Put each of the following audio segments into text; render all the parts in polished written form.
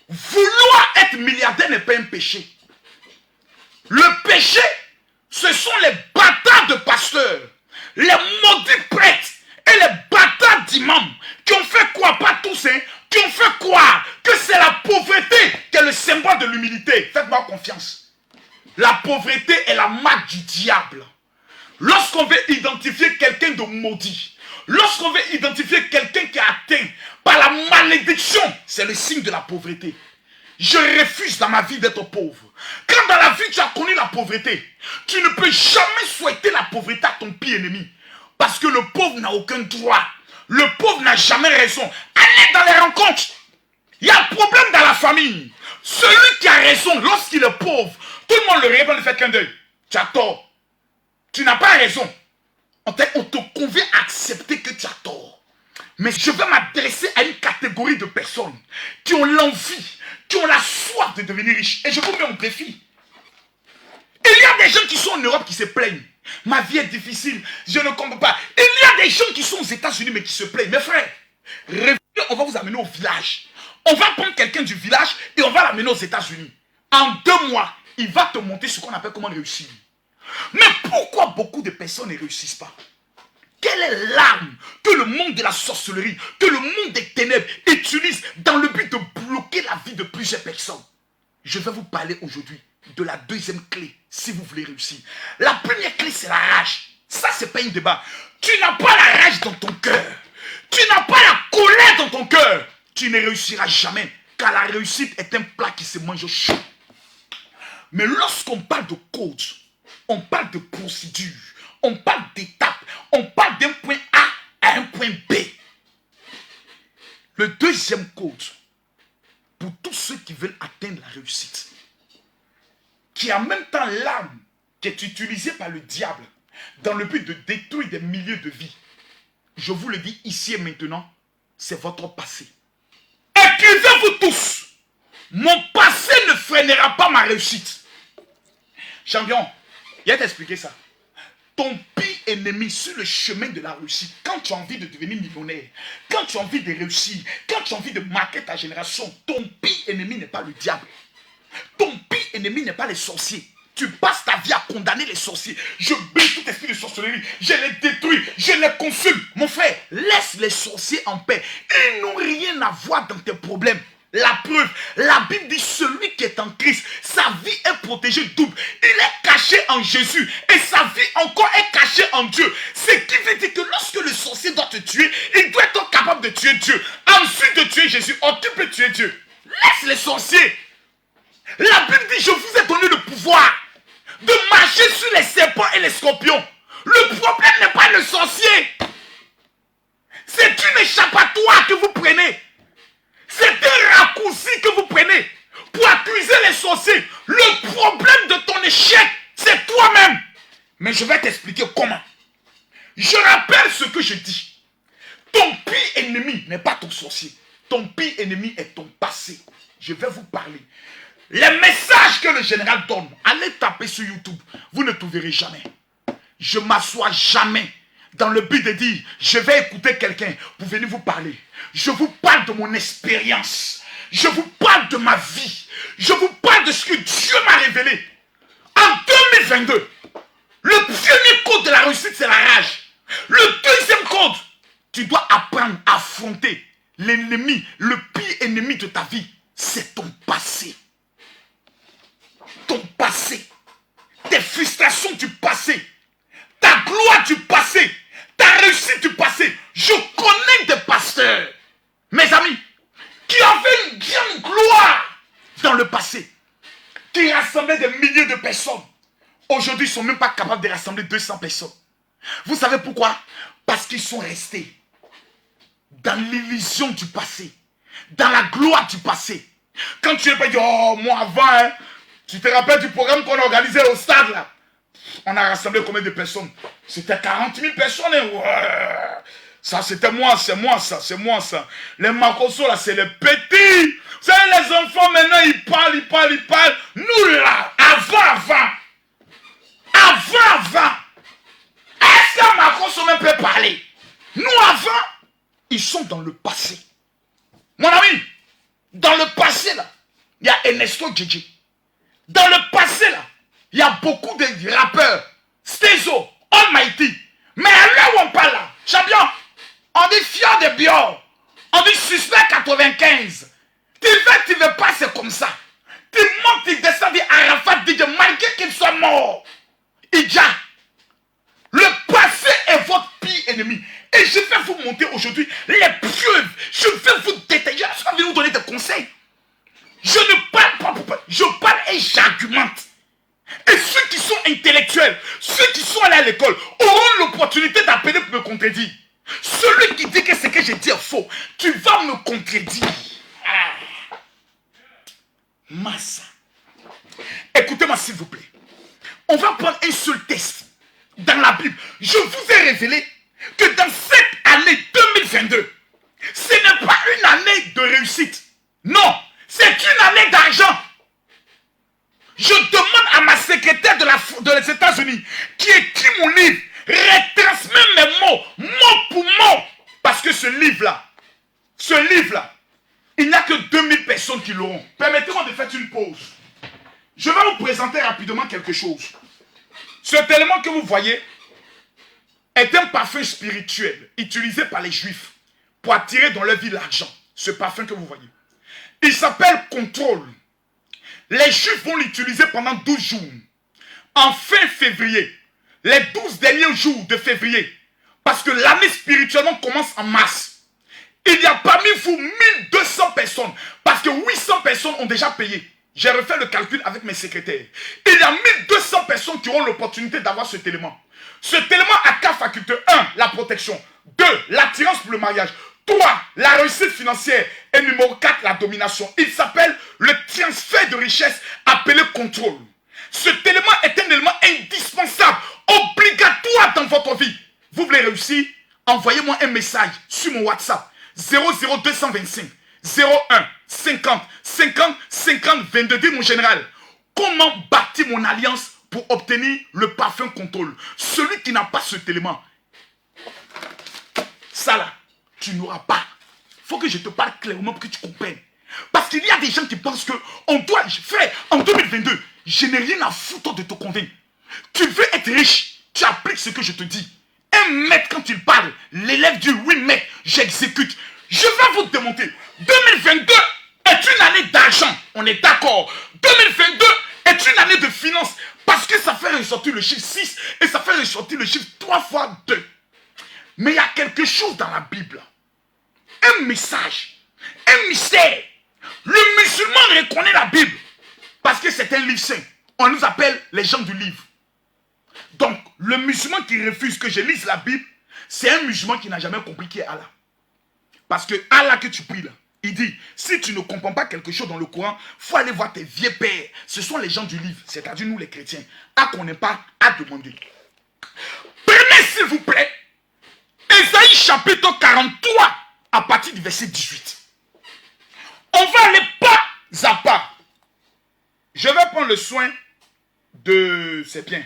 Vouloir être milliardaire n'est pas un péché. Le péché, ce sont les bâtards de pasteurs, les maudits prêtres et les bâtards d'imams qui ont fait croire, pas tous, hein, qui ont fait croire que c'est la pauvreté qui est le symbole de l'humilité. Faites-moi confiance. La pauvreté est la marque du diable. Lorsqu'on veut identifier quelqu'un de maudit, lorsqu'on veut identifier quelqu'un qui est atteint par la malédiction, c'est le signe de la pauvreté. Je refuse dans ma vie d'être pauvre. Quand dans la vie tu as connu la pauvreté, tu ne peux jamais souhaiter la pauvreté à ton pire ennemi. Parce que le pauvre n'a aucun droit. Le pauvre n'a jamais raison. Allez dans les rencontres. Il y a un problème dans la famille. Celui qui a raison lorsqu'il est pauvre, tout le monde le regarde, le fait qu'un deuil. Tu as tort. Tu n'as pas raison. On te convient à accepter que tu as tort. Mais je vais m'adresser à une catégorie de personnes qui ont l'envie, qui ont la soif de devenir riches. Et je vous mets en défi. Il y a des gens qui sont en Europe qui se plaignent. Ma vie est difficile, je ne comprends pas. Il y a des gens qui sont aux États-Unis mais qui se plaignent. Mes frères, revenez, on va vous amener au village. On va prendre quelqu'un du village et on va l'amener aux États-Unis. En 2 mois, il va te montrer ce qu'on appelle comment réussir. Mais pourquoi beaucoup de personnes ne réussissent pas? Quelle est l'arme que le monde de la sorcellerie, que le monde des ténèbres utilise dans le but de bloquer la vie de plusieurs personnes? Je vais vous parler aujourd'hui de la deuxième clé, si vous voulez réussir. La première clé, c'est la rage. Ça, c'est pas un débat. Tu n'as pas la rage dans ton cœur. Tu n'as pas la colère dans ton cœur. Tu ne réussiras jamais, car la réussite est un plat qui se mange chaud. Mais lorsqu'on parle de coach, on parle de procédure, on parle d'étapes, on parle d'un point A à un point B. Le deuxième code, pour tous ceux qui veulent atteindre la réussite, qui est en même temps l'arme qui est utilisée par le diable dans le but de détruire des milliers de vies. Je vous le dis ici et maintenant, c'est votre passé. Écrivez-vous tous, mon passé ne freinera pas ma réussite. Champion, il va t'expliquer ça. Ton pire ennemi sur le chemin de la réussite, quand tu as envie de devenir millionnaire, quand tu as envie de réussir, quand tu as envie de marquer ta génération, ton pire ennemi n'est pas le diable. Ton pire ennemi n'est pas les sorciers. Tu passes ta vie à condamner les sorciers. Je brise tout esprit de sorcellerie. Je les détruis. Je les consume. Mon frère, laisse les sorciers en paix. Ils n'ont rien à voir dans tes problèmes. La preuve, la Bible dit celui qui est en Christ, sa vie est protégée double. Il est caché en Jésus et sa vie encore est cachée en Dieu. Ce qui veut dire que lorsque le sorcier doit te tuer, il doit être capable de tuer Dieu. Ensuite de tuer Jésus, occupe de tuer Dieu. Laisse les sorciers. La Bible dit, je vous ai donné le pouvoir de marcher sur les serpents et les scorpions. Le problème n'est pas le sorcier. C'est une échappatoire que vous prenez. C'est un raccourci que vous prenez pour accuser les sorciers. Le problème de ton échec, c'est toi-même. Mais je vais t'expliquer comment. Je rappelle ce que je dis. Ton pire ennemi n'est pas ton sorcier. Ton pire ennemi est ton passé. Je vais vous parler. Les messages que le général donne, allez taper sur YouTube. Vous ne trouverez jamais. Je ne m'assois jamais dans le but de dire, je vais écouter quelqu'un pour venir vous parler. Je vous parle de mon expérience. Je vous parle de ma vie. Je vous parle de ce que Dieu m'a révélé. En 2022, le premier code de la réussite, c'est la rage. Le deuxième code, tu dois apprendre à affronter l'ennemi, le pire ennemi de ta vie, c'est ton passé. Ton passé. Tes frustrations du passé. Ta gloire du passé. Ta réussite du passé. Je connais des pasteurs, mes amis, qui avaient une grande gloire dans le passé, qui rassemblaient des milliers de personnes. Aujourd'hui, ils ne sont même pas capables de rassembler 200 personnes. Vous savez pourquoi? Parce qu'ils sont restés dans l'illusion du passé, dans la gloire du passé. Quand tu es pas dit, oh, moi avant, hein, tu te rappelles du programme qu'on a organisé au stade là? On a rassemblé combien de personnes? C'était 40 000 personnes. Hein? Ouais. Ça, c'était moi, c'est moi ça, c'est moi ça. Les Makoso là, c'est les petits. Vous savez, les enfants maintenant, ils parlent. Nous là, avant. Est-ce que Makoso même peut parler? Nous avant, ils sont dans le passé. Mon ami, dans le passé là, il y a Ernesto Djedje. Dans le passé, là, il y a beaucoup de rappeurs. Stezo, Almighty. Mais à l'heure où on parle là, champion, on dit fier de Bior. On dit suspect 95. Tu veux pas, c'est comme ça. Tu montes, tu descends, dit Arafat, dit malgré qu'il soit mort. Idja. Le passé est votre pire ennemi. Et je vais vous montrer aujourd'hui les preuves. Je vais vous détailler. Je vais vous donner des conseils. Je ne parle pas pour parler. Je parle et j'argumente. Et ceux qui sont intellectuels, ceux qui sont allés à l'école, auront l'opportunité d'appeler pour me contredire. Celui qui dit que ce que je dis est faux, tu vas me contredire. Ah. Massa. Écoutez-moi s'il vous plaît. On va prendre un seul test dans la Bible. Je vous ai révélé que dans cette année 2022, ce n'est pas une année de réussite. Non, c'est une année d'argent. Je demande à ma secrétaire des États-Unis qui écrit mon livre, retransmet mes mots, mot pour mot. Parce que ce livre-là, il n'y a que 2000 personnes qui l'auront. Permettez-moi de faire une pause. Je vais vous présenter rapidement quelque chose. Ce élément que vous voyez est un parfum spirituel utilisé par les Juifs pour attirer dans leur vie l'argent. Ce parfum que vous voyez. Il s'appelle contrôle. Les Juifs vont l'utiliser pendant 12 jours. En fin février, les 12 derniers jours de février, parce que l'année spirituellement commence en mars. Il y a parmi vous 1200 personnes, parce que 800 personnes ont déjà payé. J'ai refait le calcul avec mes secrétaires. Il y a 1200 personnes qui auront l'opportunité d'avoir cet élément. Cet élément a 4 facultés. 1, la protection. 2, l'attirance pour le mariage. 3, la réussite financière. Et numéro 4, la domination. Il s'appelle le transfert de richesse appelé contrôle. Cet élément est un élément indispensable, obligatoire dans votre vie. Vous voulez réussir? Envoyez-moi un message sur mon WhatsApp. 00225 01 50 50 50 22. Dis mon général, comment bâtir mon alliance pour obtenir le parfum contrôle? Celui qui n'a pas cet élément, ça là, tu n'auras pas. Il faut que je te parle clairement pour que tu comprennes. Parce qu'il y a des gens qui pensent que on doit, frère, en 2022, je n'ai rien à foutre de te convaincre. Tu veux être riche, tu appliques ce que je te dis. Un maître, quand il parle, l'élève dit oui, maître, j'exécute. Je vais vous démontrer. 2022 est une année d'argent. On est d'accord. 2022 est une année de finance. Parce que ça fait ressortir le chiffre 6 et ça fait ressortir le chiffre 3 fois 2. Mais il y a quelque chose dans la Bible. Un message. Un mystère. Le musulman reconnaît la Bible. Parce que c'est un livre saint. On nous appelle les gens du livre. Donc, le musulman qui refuse que je lise la Bible, c'est un musulman qui n'a jamais compris qui est Allah. Parce que Allah que tu pries là, il dit, si tu ne comprends pas quelque chose dans le Coran, il faut aller voir tes vieux pères. Ce sont les gens du livre, c'est-à-dire nous les chrétiens. À qu'on n'ait pas à demander. Prenez s'il vous plaît, Ésaïe chapitre 43, à partir du verset 18. On va aller pas à pas. Je vais prendre le soin de... C'est bien.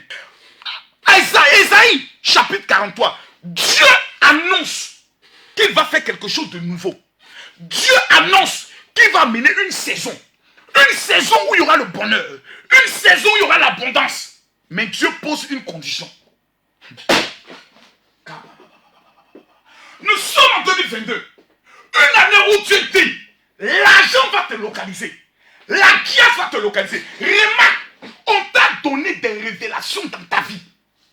Ésaïe chapitre 43. Dieu annonce qu'il va faire quelque chose de nouveau. Dieu annonce qu'il va mener une saison. Une saison où il y aura le bonheur. Une saison où il y aura l'abondance. Mais Dieu pose une condition. Nous sommes en 2022. Une année où Dieu dit, l'argent va te localiser. La grâce va te localiser. Remarque, on t'a donné des révélations dans ta vie.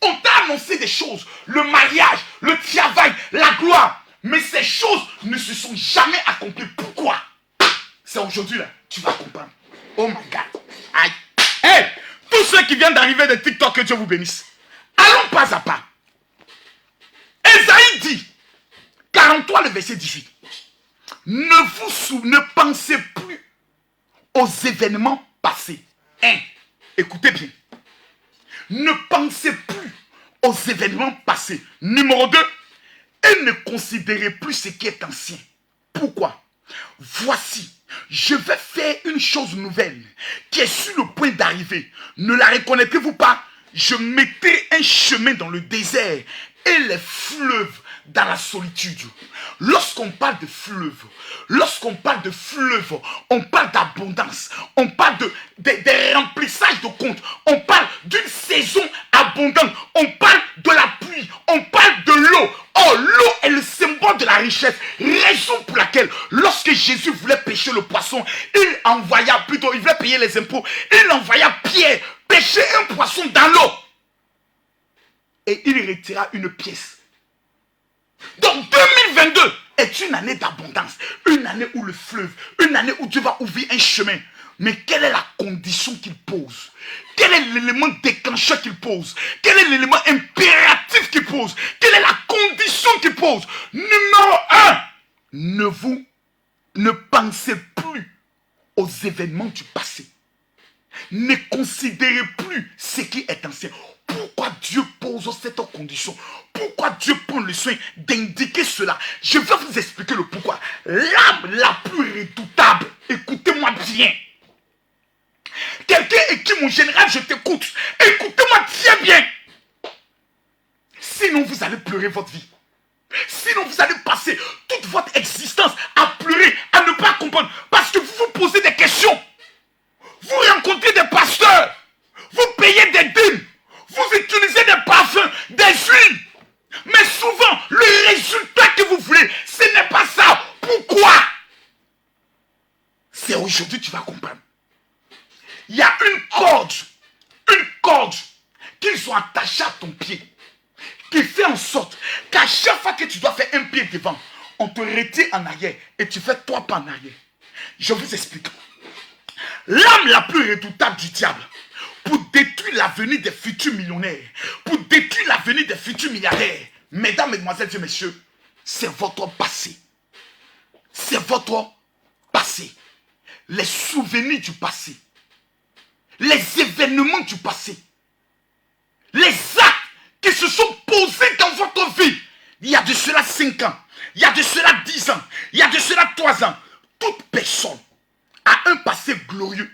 On t'a annoncé des choses. Le mariage, le travail, la gloire. Mais ces choses ne se sont jamais accomplies. Pourquoi? C'est aujourd'hui là, tu vas comprendre. Oh my God. Aïe. Hey, tous ceux qui viennent d'arriver de TikTok, que Dieu vous bénisse. Allons pas à pas. Ésaïe dit, 43 le verset 18. Ne pensez plus aux événements passés. Écoutez bien. Ne pensez plus aux événements passés. Numéro 2. Et ne considérez plus ce qui est ancien. Pourquoi? Voici, je vais faire une chose nouvelle qui est sur le point d'arriver. Ne la reconnaîtrez-vous pas? Je mettrai un chemin dans le désert et les fleuves dans la solitude. Lorsqu'on parle de fleuve, on parle d'abondance, on parle de remplissage de comptes, on parle d'une saison abondante, on parle de la pluie, on parle de l'eau. Oh, l'eau est le symbole de la richesse, raison pour laquelle lorsque Jésus voulait pêcher le poisson, il voulait payer les impôts, il envoya Pierre pêcher un poisson dans l'eau et il retira une pièce. Donc 2022 est une année d'abondance, une année où le fleuve, une année où Dieu va ouvrir un chemin. Mais quelle est la condition qu'il pose? Quel est l'élément déclencheur qu'il pose? Quel est l'élément impératif qu'il pose? Quelle est la condition qu'il pose? Numéro 1, ne pensez plus aux événements du passé. Ne considérez plus ce qui est ancien. Pourquoi Dieu pose cette condition? Pourquoi Dieu prend le soin d'indiquer cela? Je vais vous expliquer le pourquoi. L'âme la plus redoutable, écoutez-moi bien. Quelqu'un écrit mon général, je t'écoute. Écoutez-moi très bien. Sinon, vous allez pleurer votre vie. Sinon, vous allez passer toute votre existence à pleurer, à ne pas comprendre. Parce que vous vous posez des questions. Vous rencontrez des pasteurs. Vous payez des dîmes. Vous utilisez des parfums, des huiles. Mais souvent, le résultat que vous voulez, ce n'est pas ça. Pourquoi? C'est aujourd'hui que tu vas comprendre. Il y a une corde qu'ils ont attachée à ton pied, qui fait en sorte qu'à chaque fois que tu dois faire un pied devant, on te retire en arrière et tu fais 3 pas en arrière. Je vous explique. L'âme la plus redoutable du diable, pour détruire l'avenir des futurs millionnaires, pour détruire l'avenir des futurs milliardaires, mesdames, mesdemoiselles et messieurs, c'est votre passé. C'est votre passé. Les souvenirs du passé. Les événements du passé. Les actes qui se sont posés dans votre vie. Il y a de cela 5 ans. Il y a de cela 10 ans. Il y a de cela 3 ans. Toute personne a un passé glorieux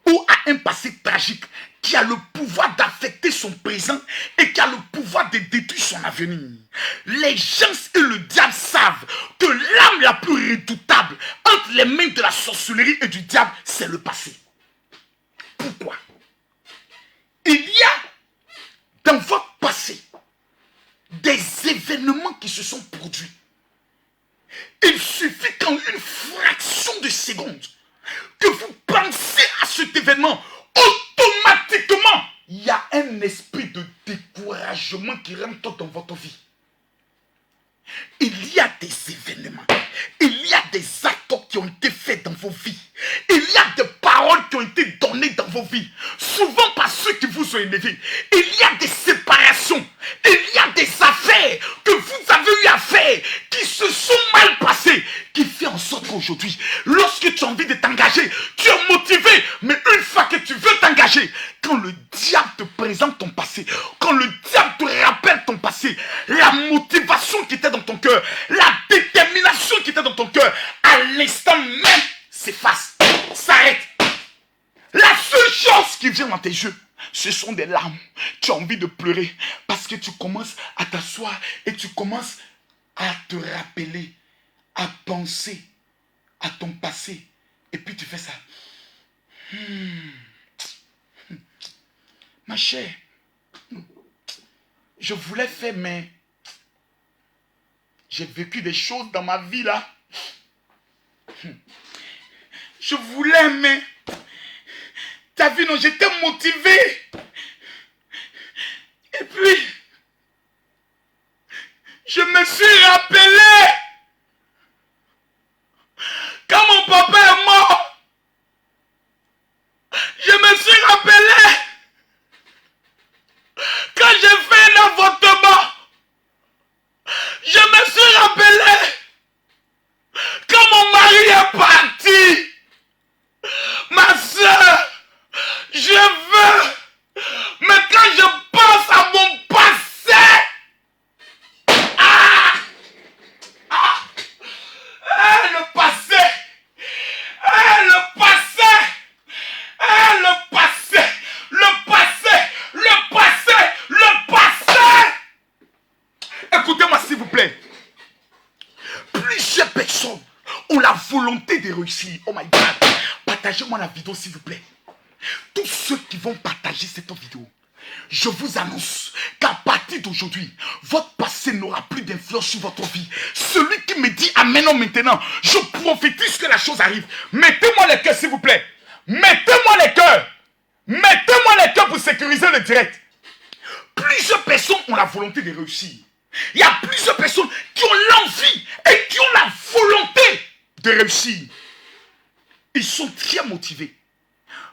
ou a un passé tragique qui a le pouvoir d'affecter son présent et qui a le pouvoir de détruire son avenir. Les gens et le diable savent que l'âme la plus redoutable entre les mains de la sorcellerie et du diable, c'est le passé. Pourquoi? Il y a dans votre passé des événements qui se sont produits. Il suffit qu'en une fraction de seconde que vous pensez à cet événement, automatiquement, il y a un esprit de découragement qui rentre dans votre vie. Il y a des événements, il y a des actes qui ont été faits dans vos vies, il y a des paroles qui ont été données dans vos vies, souvent par ceux qui vous ont élevés. Il y a des séparations, il y a des affaires que vous avez eu à faire qui se sont mal passées, qui fait en sorte qu'aujourd'hui, lorsque tu as envie de t'engager, tu es motivé, mais une fois que tu veux t'engager, quand le diable te présente ton passé, quand le diable te rappelle ton passé, la motivation qui était dans ton cœur, la détermination qui était dans ton cœur, à l'instant même s'efface, s'arrête. La seule chose qui vient dans tes yeux, ce sont des larmes. Tu as envie de pleurer parce que tu commences à t'asseoir et tu commences à te rappeler, à penser à ton passé. Et puis tu fais ça. Ma chère, je voulais faire, mais j'ai vécu des choses dans ma vie là. Je voulais, mais t'as vu, non, j'étais motivé. Et puis, je me suis rappelé quand mon papa est mort. Je me suis rappelé quand j'ai fait un avortement. Je me suis rappelé quand mon mari est parti. Ma soeur, je veux, mais quand je pense à mon passé, réussir. Oh my God. Partagez-moi la vidéo, s'il vous plaît. Tous ceux qui vont partager cette vidéo, je vous annonce qu'à partir d'aujourd'hui, votre passé n'aura plus d'influence sur votre vie. Celui qui me dit amen maintenant, je prophétise que la chose arrive. Mettez-moi les cœurs, s'il vous plaît. Mettez-moi les cœurs. Mettez-moi les cœurs pour sécuriser le direct. Plusieurs personnes ont la volonté de réussir. Il y a plusieurs personnes qui ont l'envie et qui ont la volonté de réussir. Ils sont très motivés.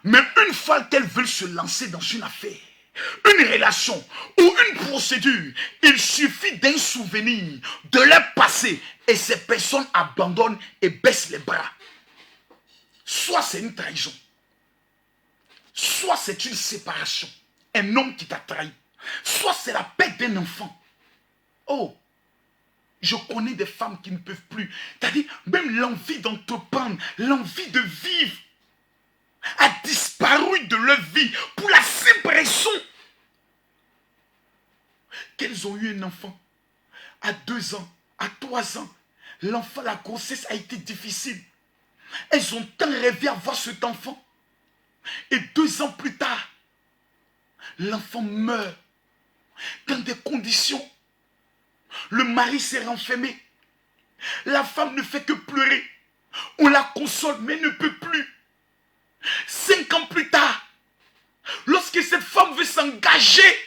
Mais une fois qu'elles veulent se lancer dans une affaire, une relation ou une procédure, il suffit d'un souvenir de leur passé et ces personnes abandonnent et baissent les bras. Soit c'est une trahison, soit c'est une séparation, un homme qui t'a trahi, soit c'est la perte d'un enfant. Oh, je connais des femmes qui ne peuvent plus. C'est-à-dire, même l'envie d'entreprendre, l'envie de vivre a disparu de leur vie pour la simple raison qu'elles ont eu un enfant à 2 ans, à 3 ans. L'enfant, la grossesse a été difficile. Elles ont tant rêvé à voir cet enfant. Et 2 ans plus tard, l'enfant meurt dans des conditions. Le mari s'est renfermé. La femme ne fait que pleurer. On la console, mais ne peut plus. 5 ans plus tard, lorsque cette femme veut s'engager,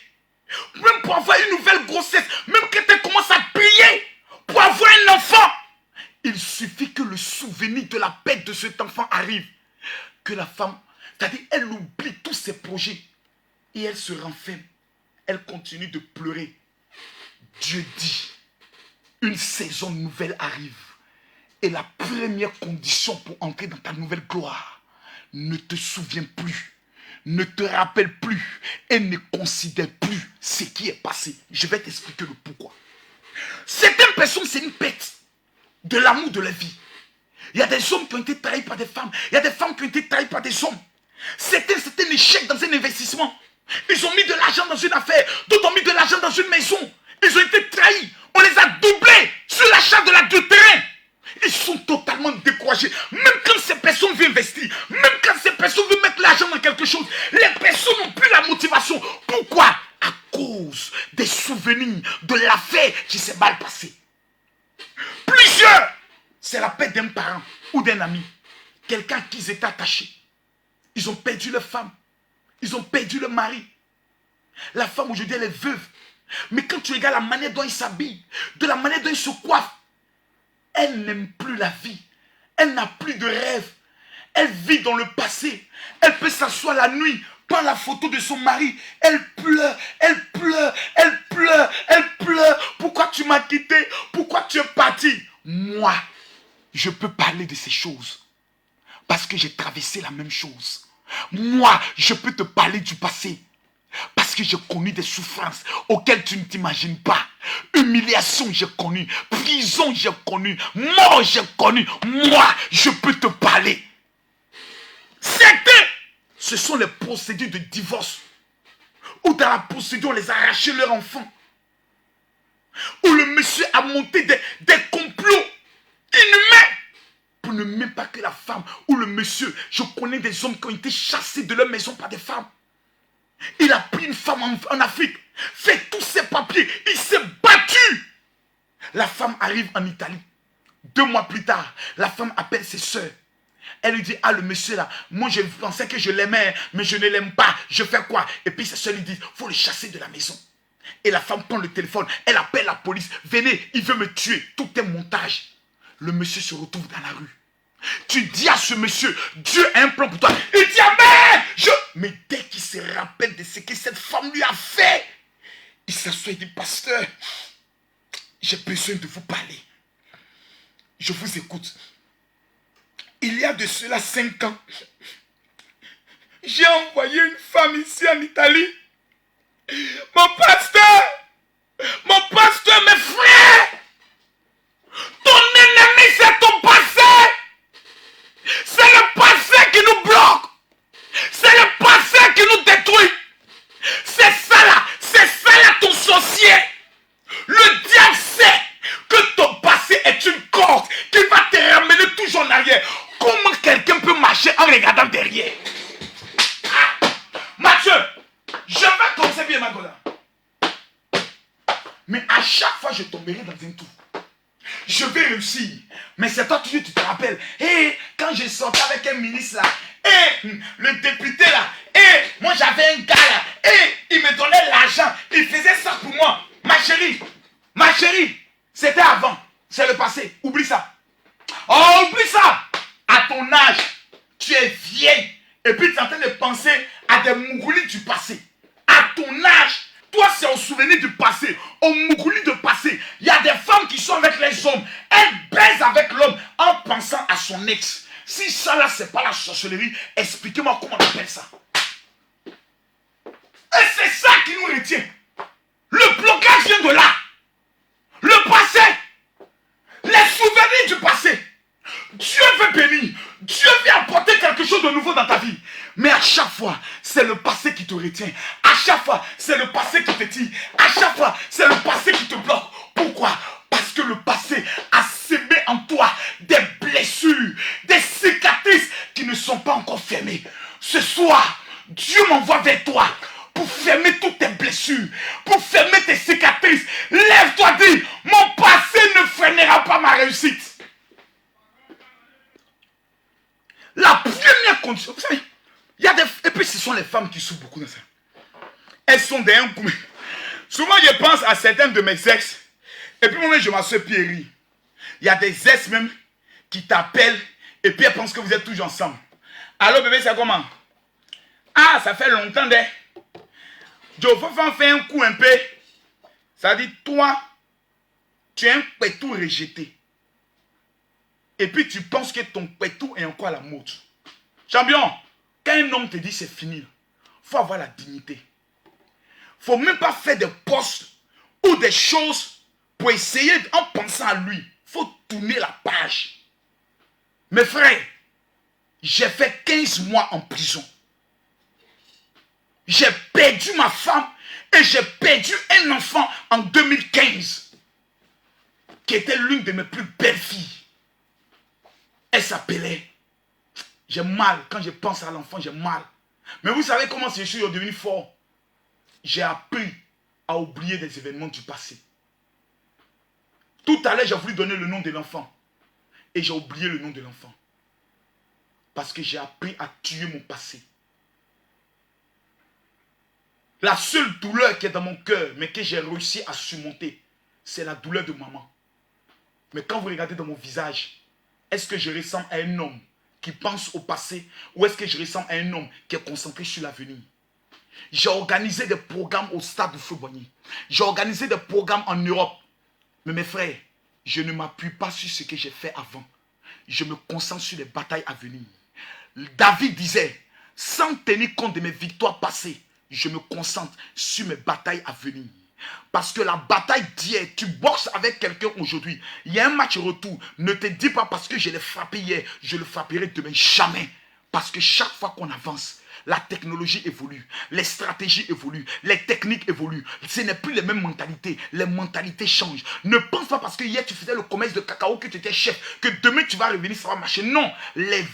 même pour avoir une nouvelle grossesse, même quand elle commence à prier pour avoir un enfant, il suffit que le souvenir de la perte de cet enfant arrive, que la femme, c'est-à-dire elle oublie tous ses projets et elle se renferme. Elle continue de pleurer. Dieu dit, une saison nouvelle arrive et la première condition pour entrer dans ta nouvelle gloire, ne te souviens plus, ne te rappelle plus et ne considère plus ce qui est passé. Je vais t'expliquer le pourquoi. Certaines personnes, c'est une perte de l'amour de la vie. Il y a des hommes qui ont été trahis par des femmes. Il y a des femmes qui ont été trahies par des hommes. Certains, c'est un échec dans un investissement. Ils ont mis de l'argent dans une affaire. D'autres ont mis de l'argent dans une maison. Ils ont été trahis. On les a doublés sur l'achat du terrain. Ils sont totalement découragés. Même quand ces personnes veulent investir, même quand ces personnes veulent mettre l'argent dans quelque chose, les personnes n'ont plus la motivation. Pourquoi? À cause des souvenirs de l'affaire qui s'est mal passée. Plusieurs, c'est la perte d'un parent ou d'un ami. Quelqu'un qui étaient attachés. Ils ont perdu leur femme. Ils ont perdu leur mari. La femme aujourd'hui elle est veuve. Mais quand tu regardes la manière dont il s'habille, de la manière dont il se coiffe, elle n'aime plus la vie. Elle n'a plus de rêve. Elle vit dans le passé. Elle peut s'asseoir la nuit, prendre la photo de son mari. Elle pleure, elle pleure, elle pleure, elle pleure. Pourquoi tu m'as quitté? Pourquoi tu es parti? Moi, je peux parler de ces choses parce que j'ai traversé la même chose. Moi, je peux te parler du passé parce que j'ai connu des souffrances auxquelles tu ne t'imagines pas. Humiliation, j'ai connu. Prison, j'ai connu. Mort, j'ai connu. Moi, je peux te parler. Certains, ce sont les procédures de divorce. Ou dans la procédure, on les a arraché leur enfant. Où le monsieur a monté des complots inhumains pour ne même pas que la femme ou le monsieur. Je connais des hommes qui ont été chassés de leur maison par des femmes. Il a pris une femme en Afrique, fait tous ses papiers, il s'est battu. La femme arrive en Italie. 2 mois plus tard, la femme appelle ses soeurs. Elle lui dit, ah le monsieur là, moi je pensais que je l'aimais, mais je ne l'aime pas, je fais quoi? Et puis ses soeurs lui disent, faut le chasser de la maison. Et la femme prend le téléphone, elle appelle la police, venez, il veut me tuer, tout est montage. Le monsieur se retrouve dans la rue. Tu dis à ce monsieur, Dieu a un plan pour toi. Il dit, amen, mais dès qu'il se rappelle de ce que cette femme lui a fait, il s'assoit et dit, pasteur, j'ai besoin de vous parler. Je vous écoute. Il y a de cela 5 ans, j'ai envoyé une femme ici en Italie. Mon pasteur, mes frères, ton ennemi c'est ton passé. C'est le passé qui nous bloque. C'est le passé qui nous détruit. C'est ça là ton sorcier. Le diable sait que ton passé est une corde qui va te ramener toujours en arrière. Comment regardant derrière. Ah, Mathieu, je vais commencer bien ma gola. Mais à chaque fois, je tomberai dans un trou. Je vais réussir. Mais c'est toi toujours, tu te rappelles. Quand je sortais avec un ministre là, le député là, moi j'avais un gars là, il me donnait l'argent, il faisait ça pour moi. Ma chérie, c'était avant, c'est le passé, oublie ça. Oh, oublie ça. À ton âge, tu es vieille, et puis tu es en train de penser à des mougoulis du passé. À ton âge, toi, c'est au souvenir du passé, au mougouli du passé. Il y a des femmes qui sont avec les hommes. Elles baisent avec l'homme en pensant à son ex. Si ça là, c'est pas la sorcellerie, expliquez-moi comment on appelle ça. Et c'est ça qui nous retient. Le blocage vient de là. Le passé. Les souvenirs du passé. Dieu veut bénir. Dieu veut apporter quelque chose de nouveau dans ta vie. Mais à chaque fois, c'est le passé qui te retient. À chaque fois, c'est le passé qui te tire. À chaque fois, c'est le passé qui te bloque. Pourquoi? Parce que le passé a sémé en toi des blessures, des cicatrices qui ne sont pas encore fermées. Ce soir, Dieu m'envoie vers toi pour fermer toutes tes blessures, pour fermer tes cicatrices. Lève-toi, dis, mon passé ne freinera pas ma réussite. La première condition, vous savez, il y a des... Et puis ce sont les femmes qui souffrent beaucoup de ça. Elles sont des un coup. Souvent je pense à certains de mes ex. Et puis moi je m'assois puis ris. Il y a des ex même qui t'appellent. Et puis elles pensent que vous êtes toujours ensemble. Alors bébé, c'est comment? Ah, ça fait longtemps d'elle. Joe Fofan fait un coup un peu. Ça dit, toi, tu es un pétou rejeté. Et puis tu penses que ton pétou est encore à la mode. Champion, quand un homme te dit c'est fini, il faut avoir la dignité. Il ne faut même pas faire des postes ou des choses pour essayer, en pensant à lui. Il faut tourner la page. Mes frères, j'ai fait 15 mois en prison. J'ai perdu ma femme et j'ai perdu un enfant en 2015 qui était l'une de mes plus belles filles. Elle s'appelait. J'ai mal. Quand je pense à l'enfant, j'ai mal. Mais vous savez comment je suis devenu fort? J'ai appris à oublier des événements du passé. Tout à l'heure, j'ai voulu donner le nom de l'enfant. Et j'ai oublié le nom de l'enfant. Parce que j'ai appris à tuer mon passé. La seule douleur qui est dans mon cœur, mais que j'ai réussi à surmonter, c'est la douleur de maman. Mais quand vous regardez dans mon visage, est-ce que je ressemble à un homme qui pense au passé ou est-ce que je ressemble à un homme qui est concentré sur l'avenir? J'ai organisé des programmes au stade de Feu-Boigny. J'ai organisé des programmes en Europe. Mais mes frères, je ne m'appuie pas sur ce que j'ai fait avant. Je me concentre sur les batailles à venir. David disait, sans tenir compte de mes victoires passées, je me concentre sur mes batailles à venir. Parce que la bataille d'hier, tu boxes avec quelqu'un aujourd'hui. Il y a un match retour. Ne te dis pas parce que je l'ai frappé hier, je le frapperai demain. Jamais. Parce que chaque fois qu'on avance, la technologie évolue, les stratégies évoluent, les techniques évoluent. Ce n'est plus les mêmes mentalités. Les mentalités changent. Ne pense pas parce que hier tu faisais le commerce de cacao que tu étais chef, que demain tu vas revenir, ça va marcher. Non, les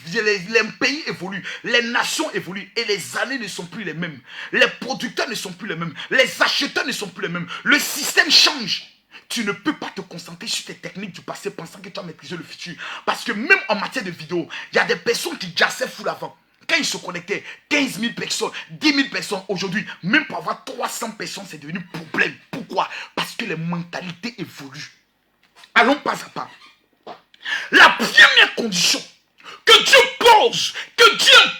pays évoluent, les nations évoluent et les années ne sont plus les mêmes. Les producteurs ne sont plus les mêmes, les acheteurs ne sont plus les mêmes. Le système change. Tu ne peux pas te concentrer sur tes techniques du passé pensant que tu as maîtrisé le futur. Parce que même en matière de vidéo, il y a des personnes qui jassaient full avant. Quand ils se connectaient, 15 000 personnes, 10 000 personnes, aujourd'hui, même pour avoir 300 personnes, c'est devenu problème. Pourquoi? Parce que les mentalités évoluent. Allons pas à pas. La première condition que Dieu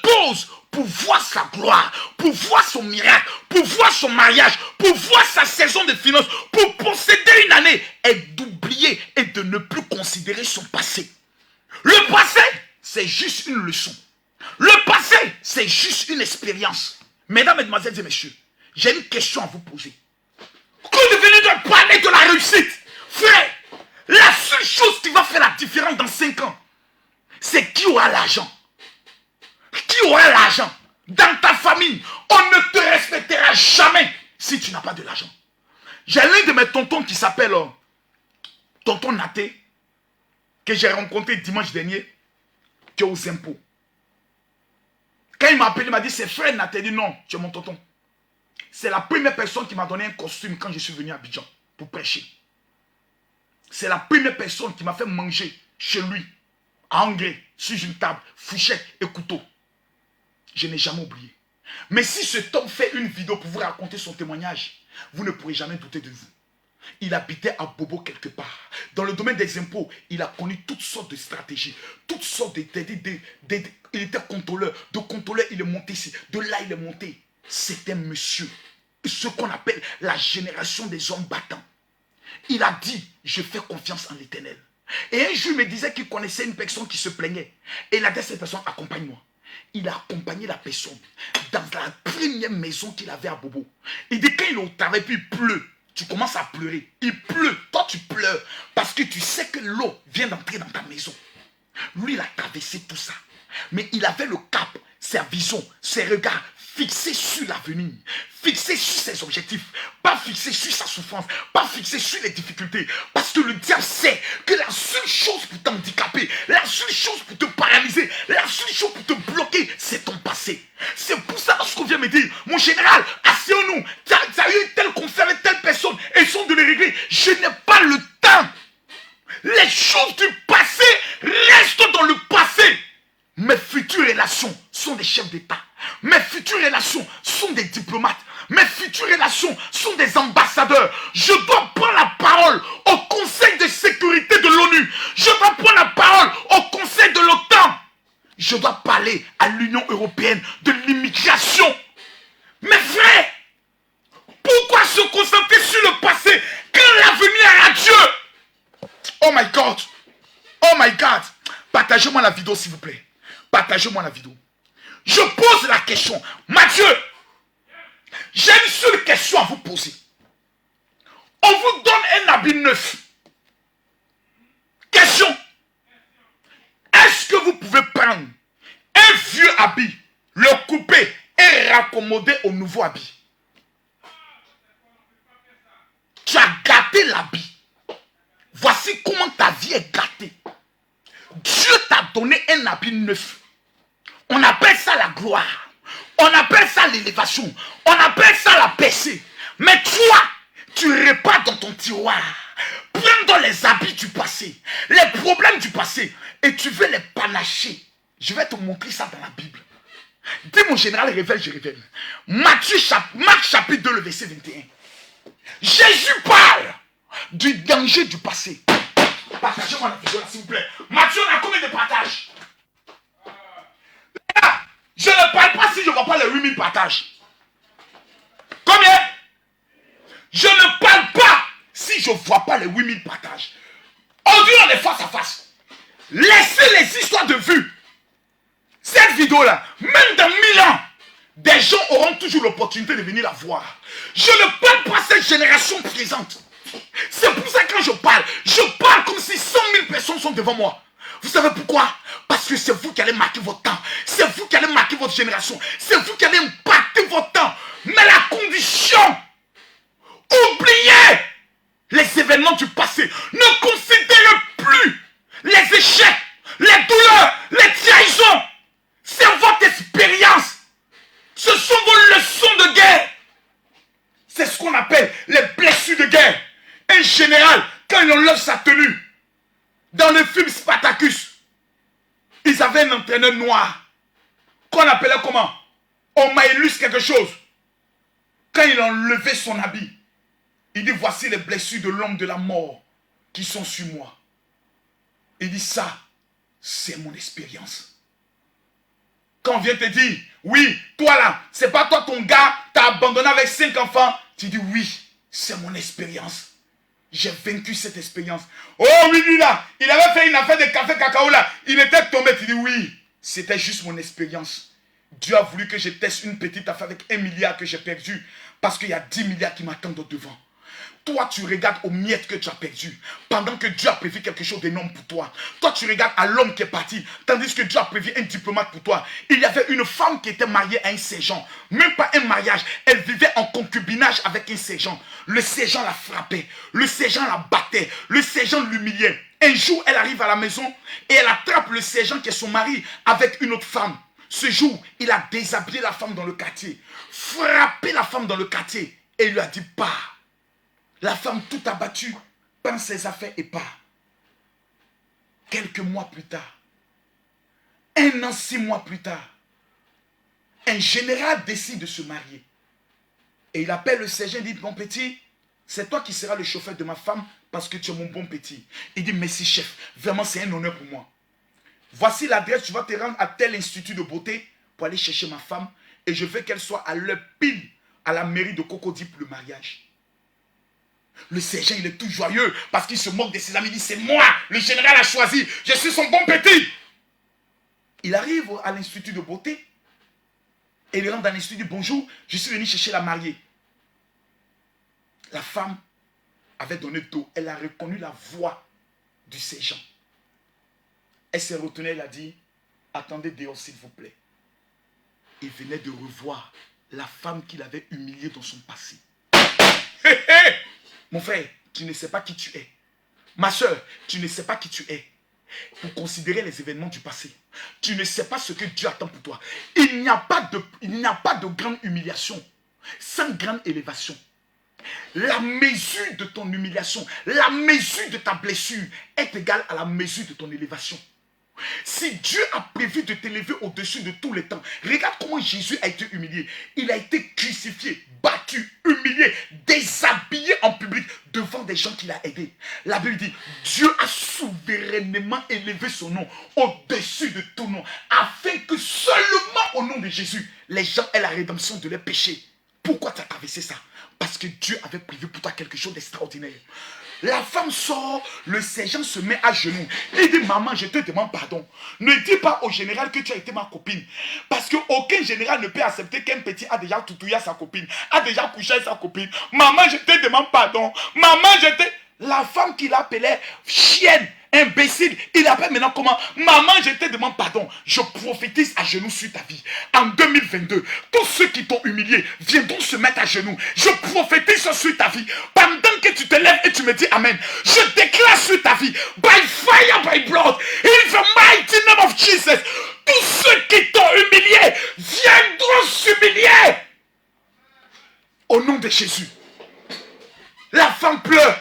pose pour voir sa gloire, pour voir son miracle, pour voir son mariage, pour voir sa saison de finances, pour posséder une année, est d'oublier et de ne plus considérer son passé. Le passé, c'est juste une leçon. Le passé, c'est juste une expérience. Mesdames, mesdemoiselles et messieurs, j'ai une question à vous poser. Quand vous venez de parler de la réussite, frère, la seule chose qui va faire la différence dans 5 ans, c'est qui aura l'argent. Qui aura l'argent? Dans ta famille, on ne te respectera jamais si tu n'as pas de l'argent. J'ai l'un de mes tontons qui s'appelle Tonton Naté, que j'ai rencontré dimanche dernier, qui est aux impôts. Quand il m'a appelé, il m'a dit, c'est Fred Nathan. Il dit, non, tu es mon tonton. C'est la première personne qui m'a donné un costume quand je suis venu à Abidjan pour prêcher. C'est la première personne qui m'a fait manger chez lui, à Anglais, sur une table, fourchette et couteau. Je n'ai jamais oublié. Mais si cet homme fait une vidéo pour vous raconter son témoignage, vous ne pourrez jamais douter de vous. Il habitait à Bobo quelque part. Dans le domaine des impôts, il a connu toutes sortes de stratégies, toutes sortes il était contrôleur. De contrôleur, il est monté ici. De là, il est monté. C'était monsieur. Ce qu'on appelle la génération des hommes battants. Il a dit, je fais confiance en l'Éternel. Et un jour, il me disait qu'il connaissait une personne qui se plaignait. Et il a dit à cette personne, accompagne-moi. Il a accompagné la personne dans la première maison qu'il avait à Bobo. Il dit, quand il est au travail, puis il pleut. Tu commences à pleurer. Il pleut. Toi, tu pleures. Parce que tu sais que l'eau vient d'entrer dans ta maison. Lui, il a traversé tout ça. Mais il avait le cap, sa vision, ses regards fixés sur l'avenir. Fixés sur ses objectifs. Pas fixés sur sa souffrance. Pas fixés sur les difficultés. Parce que le diable sait que la seule chose pour t'handicaper, la seule chose pour te paralyser, la seule chose pour te bloquer, c'est ton passé. C'est pour ça lorsqu'on vient me dire, mon général, asseyons-nous. Tu as eu telle conférence avec telle personne et ils sont de les régler. Je n'ai pas le temps. Les choses du passé restent dans le passé. Mes futures relations sont des chefs d'État. Mes futures relations sont des diplomates. Mes futures relations sont des ambassadeurs. Je dois prendre la parole au Conseil de sécurité de l'ONU. Je dois prendre la parole au Conseil de l'OTAN. Je dois parler à l'Union européenne de l'immigration. Mes frères, pourquoi se concentrer sur le passé quand l'avenir est radieux? Oh my God. Oh my God. Partagez-moi la vidéo s'il vous plaît. Partagez-moi la vidéo. Je pose la question. Mathieu, j'ai une seule question à vous poser. On vous donne un habit neuf. Question. Est-ce que vous pouvez prendre un vieux habit, le couper et raccommoder au nouveau habit? Tu as gâté l'habit. Voici comment ta vie est gâtée. Dieu t'a donné un habit neuf. On appelle ça la gloire. On appelle ça l'élévation. On appelle ça la percée. Mais toi, tu répares dans ton tiroir. Prends dans les habits du passé, les problèmes du passé, et tu veux les panacher. Je vais te montrer ça dans la Bible. Dis mon général, révèle, je révèle. Marc chapitre 2, le verset 21. Jésus parle du danger du passé. Partagez-moi la vidéo là, s'il vous plaît. Mathieu, on a combien de partages? Là, je ne parle pas si je ne vois pas les 8000 partages. Combien? Je ne parle pas si je ne vois pas les 8000 partages. Aujourd'hui, on est face à face. Laissez les histoires de vue. Cette vidéo-là, même dans 1000 ans, des gens auront toujours l'opportunité de venir la voir. Je ne parle pas cette génération présente. C'est pour ça que quand je parle comme si 100 000 personnes sont devant moi. Vous savez pourquoi? Parce que c'est vous qui allez marquer votre temps. C'est vous qui allez marquer votre génération. C'est vous qui allez impacter votre temps. Mais la condition, oubliez les événements du passé. Ne considérez plus les échecs, les douleurs, les trahisons. C'est votre expérience. Ce sont vos leçons de guerre. C'est ce qu'on appelle les blessures de guerre. Un général, quand il enlève sa tenue, dans le film Spartacus, ils avaient un entraîneur noir, qu'on appelait comment? Omaïlus quelque chose. Quand il a enlevé son habit, il dit, voici les blessures de l'homme de la mort qui sont sur moi. Il dit, ça, c'est mon expérience. Quand on vient te dire, oui, toi là, c'est pas toi ton gars, t'as abandonné avec 5 enfants, tu dis, oui, c'est mon expérience. J'ai vaincu cette expérience. Oh oui, lui là, il avait fait une affaire de café cacao là. Il était tombé. Tu dis oui, c'était juste mon expérience. Dieu a voulu que je teste une petite affaire avec 1 milliard que j'ai perdu. Parce qu'il y a 10 milliards qui m'attendent au devant. Toi, tu regardes aux miettes que tu as perdu. Pendant que Dieu a prévu quelque chose d'énorme pour toi. Toi, tu regardes à l'homme qui est parti. Tandis que Dieu a prévu un diplomate pour toi. Il y avait une femme qui était mariée à un sergent. Même pas un mariage. Elle vivait en concubinage avec un sergent. Le sergent la frappait. Le sergent la battait. Le sergent l'humiliait. Un jour, elle arrive à la maison et elle attrape le sergent qui est son mari avec une autre femme. Ce jour, il a déshabillé la femme dans le quartier, frappé la femme dans le quartier et il lui a dit pars. La femme tout abattue prend ses affaires et part. Quelques mois plus tard, 1 an, 6 mois plus tard, un général décide de se marier. Et il appelle le sergent et dit, mon petit, c'est toi qui seras le chauffeur de ma femme parce que tu es mon bon petit. Il dit, merci chef, vraiment c'est un honneur pour moi. Voici l'adresse, tu vas te rendre à tel institut de beauté pour aller chercher ma femme et je veux qu'elle soit à l'heure pile à la mairie de Cocody pour le mariage. Le sergent, il est tout joyeux parce qu'il se moque de ses amis. Il dit, c'est moi, le général a choisi, je suis son bon petit. Il arrive à l'institut de beauté et il rentre dans l'institut, bonjour, je suis venu chercher la mariée. La femme avait donné dos, elle a reconnu la voix du sergent. Elle s'est retournée, elle a dit, attendez dehors s'il vous plaît. Il venait de revoir la femme qu'il avait humiliée dans son passé. Hey, hey! Mon frère, tu ne sais pas qui tu es. Ma soeur, tu ne sais pas qui tu es. Pour considérer les événements du passé, tu ne sais pas ce que Dieu attend pour toi. Il n'y a pas de grande humiliation sans grande élévation. La mesure de ton humiliation, la mesure de ta blessure est égale à la mesure de ton élévation. Si Dieu a prévu de t'élever au-dessus de tous les temps, regarde comment Jésus a été humilié. Il a été crucifié, battu, humilié, déshabillé en public devant des gens qu'il a aidés. La Bible dit, Dieu a souverainement élevé son nom au-dessus de tout nom, afin que seulement au nom de Jésus, les gens aient la rédemption de leurs péchés. Pourquoi tu as traversé ça? Parce que Dieu avait prévu pour toi quelque chose d'extraordinaire. La femme sort, le sergent se met à genoux. Il dit, maman, je te demande pardon. Ne dis pas au général que tu as été ma copine. Parce qu'aucun général ne peut accepter qu'un petit a déjà toutouillé sa copine, a déjà couché avec sa copine. Maman, je te demande pardon. Maman, je te... La femme qui l'appelait chienne, imbécile, il appelle maintenant comment? Maman, je te demande pardon. Je prophétise à genoux sur ta vie. En 2022, tous ceux qui t'ont humilié viendront se mettre à genoux. Je prophétise sur ta vie. Pendant que tu te lèves et tu me dis Amen, je déclare sur ta vie, by fire, by blood, in the mighty name of Jesus, tous ceux qui t'ont humilié viendront s'humilier. Au nom de Jésus. La femme pleure.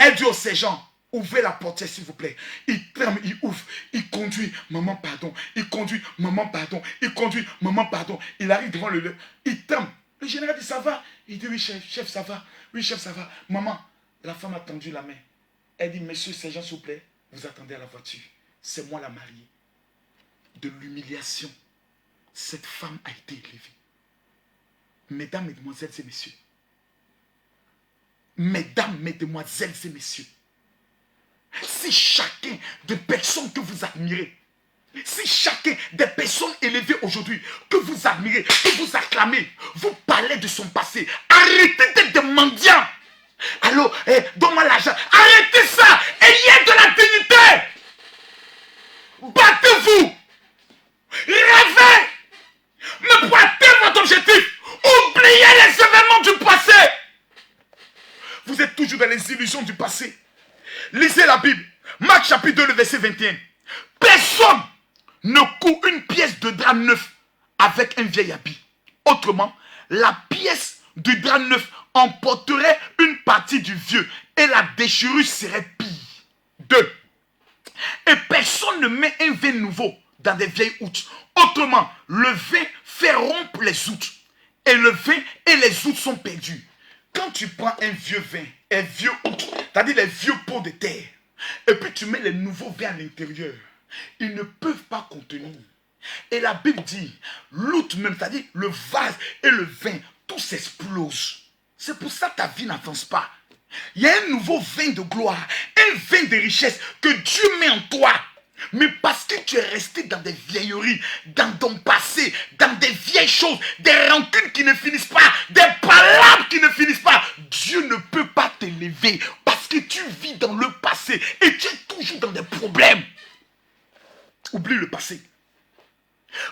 Elle dit au sergent, ouvrez la portière s'il vous plaît. Il tremble, il ouvre, il conduit, maman pardon. Il conduit, maman pardon. Il conduit, maman pardon. Il arrive devant le... Il tremble. Le général dit, ça va? Il dit, oui chef, chef ça va. Oui chef ça va. Maman, la femme a tendu la main. Elle dit, monsieur sergent s'il vous plaît, vous attendez à la voiture. C'est moi la mariée. De l'humiliation, cette femme a été élevée. Mesdames, mesdemoiselles et messieurs. Mesdames, mesdemoiselles et messieurs, si chacun des personnes que vous admirez, si chacun des personnes élevées aujourd'hui, que vous admirez, que vous acclamez, vous parlez de son passé, arrêtez d'être des mendiants. Alors, donne-moi l'argent. Arrêtez ça. Ayez de la dignité. Battez-vous. Rêvez. Mais pointez votre objectif. Oubliez les événements du passé. Vous êtes toujours dans les illusions du passé. Lisez la Bible. Marc chapitre 2, le verset 21. Personne ne coud une pièce de drap neuf avec un vieil habit. Autrement, la pièce du drap neuf emporterait une partie du vieux et la déchirure serait pire. 2. Et personne ne met un vin nouveau dans des vieilles outres. Autrement, le vin fait rompre les outres. Et le vin et les outres sont perdus. Quand tu prends un vieux vin, un vieux outre, c'est-à-dire les vieux pots de terre, et puis tu mets les nouveaux vins à l'intérieur, ils ne peuvent pas contenir. Et la Bible dit, l'outre même, c'est-à-dire le vase et le vin, tout s'explose. C'est pour ça que ta vie n'avance pas. Il y a un nouveau vin de gloire, un vin de richesse que Dieu met en toi. Mais parce que tu es resté dans des vieilleries, dans ton passé, dans des vieilles choses, des rancunes qui ne finissent pas, des palabres qui ne finissent pas, Dieu ne peut pas t'élever parce que tu vis dans le passé et tu es toujours dans des problèmes. Oublie le passé.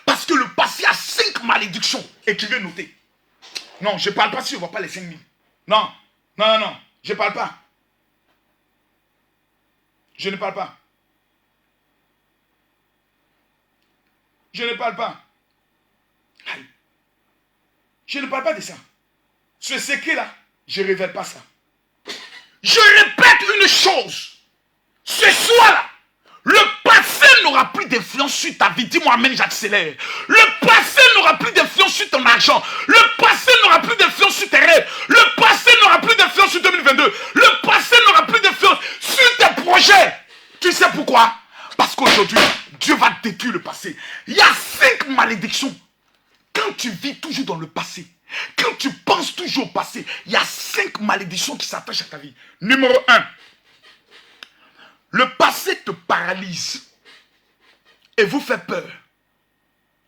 Parce que le passé a 5 malédictions. Écrivez, notez. Non, je ne parle pas si on ne voit pas les 5 000. Non, non, non, non, je ne parle pas. Je ne parle pas. Je ne parle pas. Je ne parle pas de ça. Ce secret-là, je ne révèle pas ça. Je répète une chose. Ce soir-là, le passé n'aura plus d'influence sur ta vie. Dis-moi amen, j'accélère. Le passé n'aura plus d'influence sur ton argent. Le passé n'aura plus d'influence sur tes rêves. Le passé n'aura plus d'influence sur 2022. Le passé n'aura plus d'influence sur tes projets. Tu sais pourquoi? Parce qu'aujourd'hui, Dieu va détruire le passé. Il y a 5 malédictions. Quand tu vis toujours dans le passé, quand tu penses toujours au passé, il y a 5 malédictions qui s'attachent à ta vie. Numéro 1. Le passé te paralyse et vous fait peur.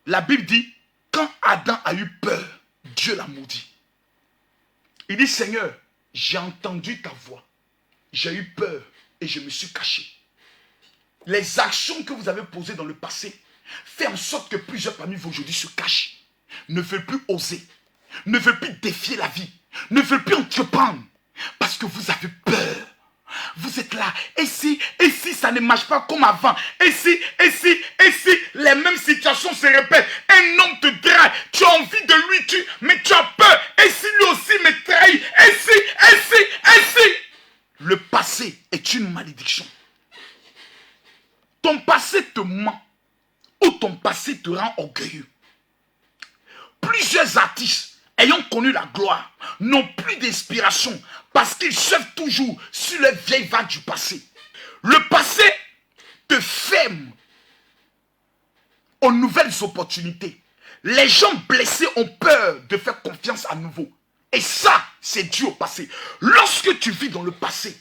La Bible dit, quand Adam a eu peur, Dieu l'a maudit. Il dit, Seigneur, j'ai entendu ta voix. J'ai eu peur et je me suis caché. Les actions que vous avez posées dans le passé font en sorte que plusieurs parmi vous aujourd'hui se cachent. Ne veulent plus oser. Ne veulent plus défier la vie. Ne veulent plus entreprendre. Parce que vous avez peur. Vous êtes là, et si ça ne marche pas comme avant, et si, les mêmes situations se répètent, un homme te drague, tu as envie de lui, mais tu as peur, et si lui aussi me trahit, et si. Le passé est une malédiction. Ton passé te ment, ou ton passé te rend orgueilleux. Plusieurs artistes ayant connu la gloire n'ont plus d'inspiration parce qu'ils surfent toujours sur les vieilles vagues du passé. Le passé te ferme aux nouvelles opportunités. Les gens blessés ont peur de faire confiance à nouveau. Et ça, c'est dû au passé. Lorsque tu vis dans le passé,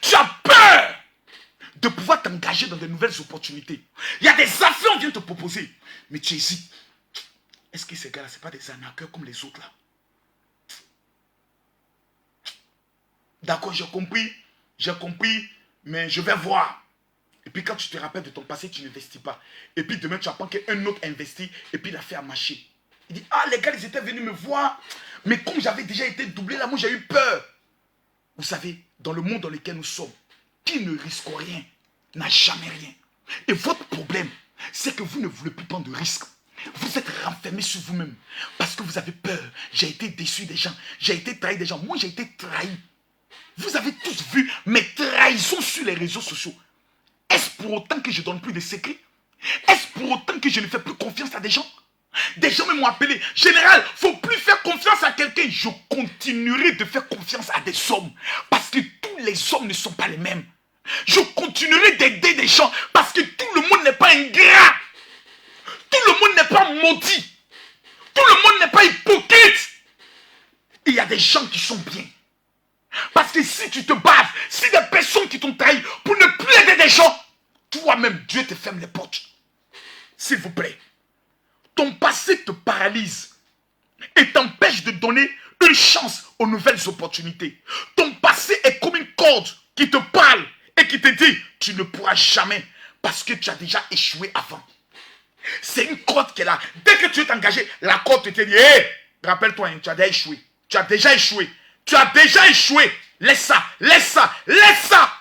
tu as peur de pouvoir t'engager dans de nouvelles opportunités. Il y a des affaires qu'on vient te proposer, mais tu hésites. Est-ce que ces gars-là, ce n'est pas des arnaqueurs comme les autres là? D'accord, j'ai compris, mais je vais voir. Et puis quand tu te rappelles de ton passé, tu n'investis pas. Et puis demain, tu apprends qu'un autre investit et puis il a fait à marcher. Il dit, ah les gars, ils étaient venus me voir, mais comme j'avais déjà été doublé là, moi j'ai eu peur. Vous savez, dans le monde dans lequel nous sommes, qui ne risque rien, n'a jamais rien. Et votre problème, c'est que vous ne voulez plus prendre de risques. Vous êtes renfermé sur vous-même parce que vous avez peur. J'ai été déçu des gens. J'ai été trahi des gens. Moi, j'ai été trahi. Vous avez tous vu mes trahisons sur les réseaux sociaux. Est-ce pour autant que je ne donne plus de secrets? Est-ce pour autant que je ne fais plus confiance à des gens? Des gens m'ont appelé. Général, il ne faut plus faire confiance à quelqu'un. Je continuerai de faire confiance à des hommes. Parce que tous les hommes ne sont pas les mêmes. Je continuerai d'aider des gens parce que tout le monde n'est pas ingrat. Tout le monde n'est pas maudit. Tout le monde n'est pas hypocrite. Il y a des gens qui sont bien. Parce que si tu te bases, si des personnes qui t'ont trahi pour ne plus aider des gens, toi-même, Dieu te ferme les portes. S'il vous plaît. Ton passé te paralyse et t'empêche de donner une chance aux nouvelles opportunités. Ton passé est comme une corde qui te parle et qui te dit, tu ne pourras jamais parce que tu as déjà échoué avant. C'est une corde qui est là. Dès que tu es engagé, la corde te dit, hé, rappelle-toi, hein, tu as déjà échoué. Tu as déjà échoué. Tu as déjà échoué. Laisse ça, laisse ça, laisse ça.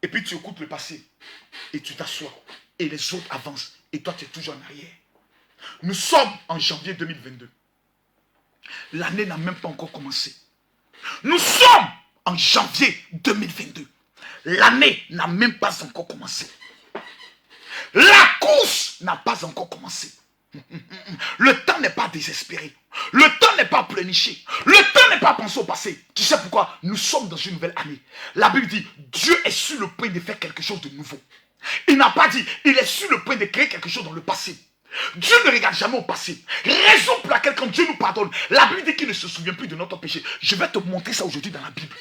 Et puis tu écoutes le passé. Et tu t'assois. Et les autres avancent. Et toi, tu es toujours en arrière. Nous sommes en janvier 2022. L'année n'a même pas encore commencé. Nous sommes en janvier 2022. L'année n'a même pas encore commencé. La course n'a pas encore commencé. Le temps n'est pas désespéré. Le temps n'est pas pleurniché. Le temps n'est pas pensé au passé. Tu sais pourquoi? Nous sommes dans une nouvelle année. La Bible dit, Dieu est sur le point de faire quelque chose de nouveau. Il n'a pas dit, il est sur le point de créer quelque chose dans le passé. Dieu ne regarde jamais au passé. Raison pour laquelle quand Dieu nous pardonne, la Bible dit qu'il ne se souvient plus de notre péché. Je vais te montrer ça aujourd'hui dans la Bible.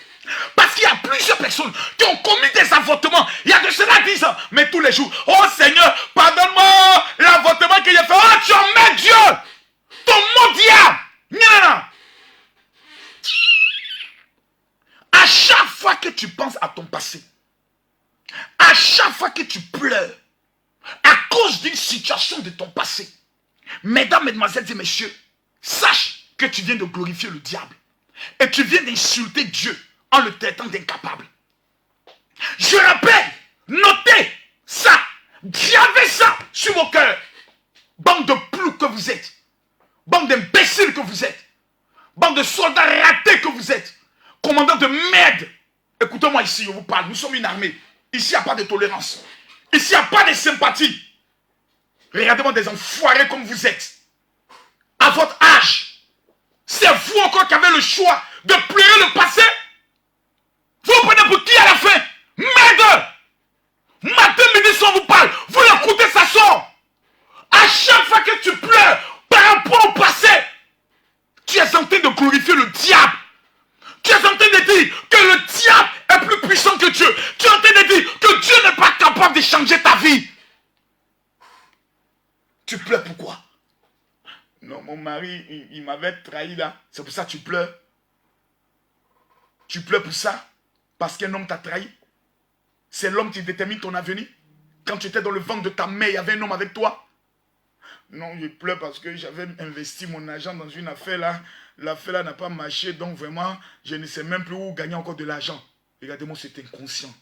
Parce qu'il y a plusieurs personnes qui ont commis des avortements. Il y a de cela 10 ans. Mais tous les jours, oh Seigneur, pardonne-moi l'avortement que j'ai fait. Oh, tu emmènes Dieu. Ton mot diable. Non. À chaque fois que tu penses à ton passé, à chaque fois que tu pleures, à cause d'une situation de ton passé, mesdames, mesdemoiselles et messieurs, sache que tu viens de glorifier le diable. Et tu viens d'insulter Dieu en le traitant d'incapable. Je rappelle, notez ça, gravez ça sur vos cœurs. Bande de plous que vous êtes. Bande d'imbéciles que vous êtes. Bande de soldats ratés que vous êtes. Commandant de merde. Écoutez-moi ici, je vous parle. Nous sommes une armée. Ici, il n'y a pas de tolérance. Ici, il n'y a pas de sympathie. Regardez-moi des enfoirés comme vous êtes. À votre âge. C'est vous encore qui avez le choix de pleurer le passé. Vous vous prenez pour qui à la fin? Merde! Matin, midi, soir, vous parle. Vous l'écoutez, ça sort. À chaque fois que tu pleures par rapport au passé, tu es en train de glorifier le diable. Tu es en train de dire que le diable est plus puissant que Dieu. Tu es en train de dire que Dieu n'est pas capable de changer ta vie. Tu pleures pourquoi? Non, mon mari, il m'avait trahi là. C'est pour ça que tu pleures. Tu pleures pour ça? Parce qu'un homme t'a trahi? C'est l'homme qui détermine ton avenir? Quand tu étais dans le ventre de ta mère, il y avait un homme avec toi? Non, je pleure parce que j'avais investi mon argent dans une affaire là. L'affaire là n'a pas marché, donc vraiment, je ne sais même plus où gagner encore de l'argent. Regardez-moi cet inconscient.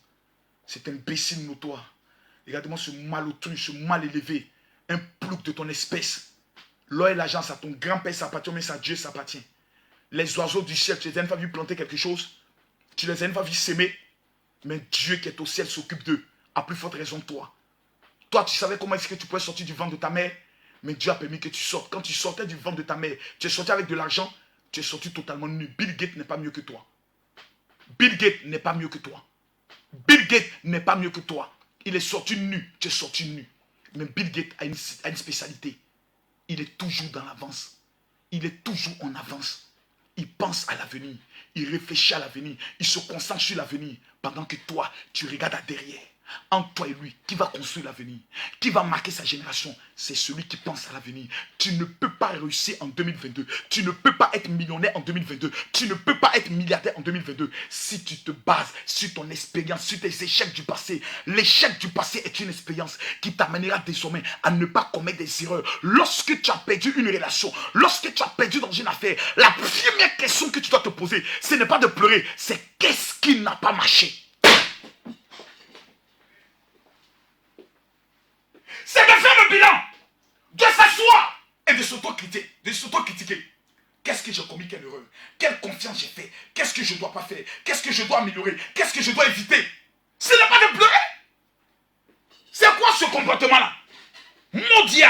Cet imbécile notoire. Regardez-moi ce malotru, ce mal élevé. Un plouc de ton espèce. L'or et l'argent, ça ton grand-père s'appartient, mais ça Dieu s'appartient. Les oiseaux du ciel, tu les as une fois vu planter quelque chose? Tu les as une fois vu s'aimer? Mais Dieu qui est au ciel s'occupe d'eux. À plus forte raison toi. Toi, tu savais comment est-ce que tu pouvais sortir du ventre de ta mère? Mais Dieu a permis que tu sortes. Quand tu sortais du ventre de ta mère, tu es sorti avec de l'argent, tu es sorti totalement nu. Bill Gates n'est pas mieux que toi. Bill Gates n'est pas mieux que toi. Bill Gates n'est pas mieux que toi. Il est sorti nu, tu es sorti nu. Mais Bill Gates a une spécialité. Il est toujours dans l'avance. Il est toujours en avance. Il pense à l'avenir. Il réfléchit à l'avenir. Il se concentre sur l'avenir. Pendant que toi, tu regardes à derrière. Entre toi et lui, qui va construire l'avenir, qui va marquer sa génération, c'est celui qui pense à l'avenir. Tu ne peux pas réussir en 2022. Tu ne peux pas être millionnaire en 2022. Tu ne peux pas être milliardaire en 2022 si tu te bases sur ton expérience, sur tes échecs du passé. L'échec du passé est une expérience qui t'amènera désormais à ne pas commettre des erreurs. Lorsque tu as perdu une relation, lorsque tu as perdu dans une affaire, la première question que tu dois te poser, ce n'est pas de pleurer, c'est qu'est-ce qui n'a pas marché. C'est de faire le bilan, de s'asseoir et de s'auto-critiquer. Qu'est-ce que j'ai commis, quelle erreur? Quelle confiance j'ai fait? Qu'est-ce que je ne dois pas faire? Qu'est-ce que je dois améliorer? Qu'est-ce que je dois éviter? Ce n'est pas de pleurer. C'est quoi ce comportement-là? Maudit.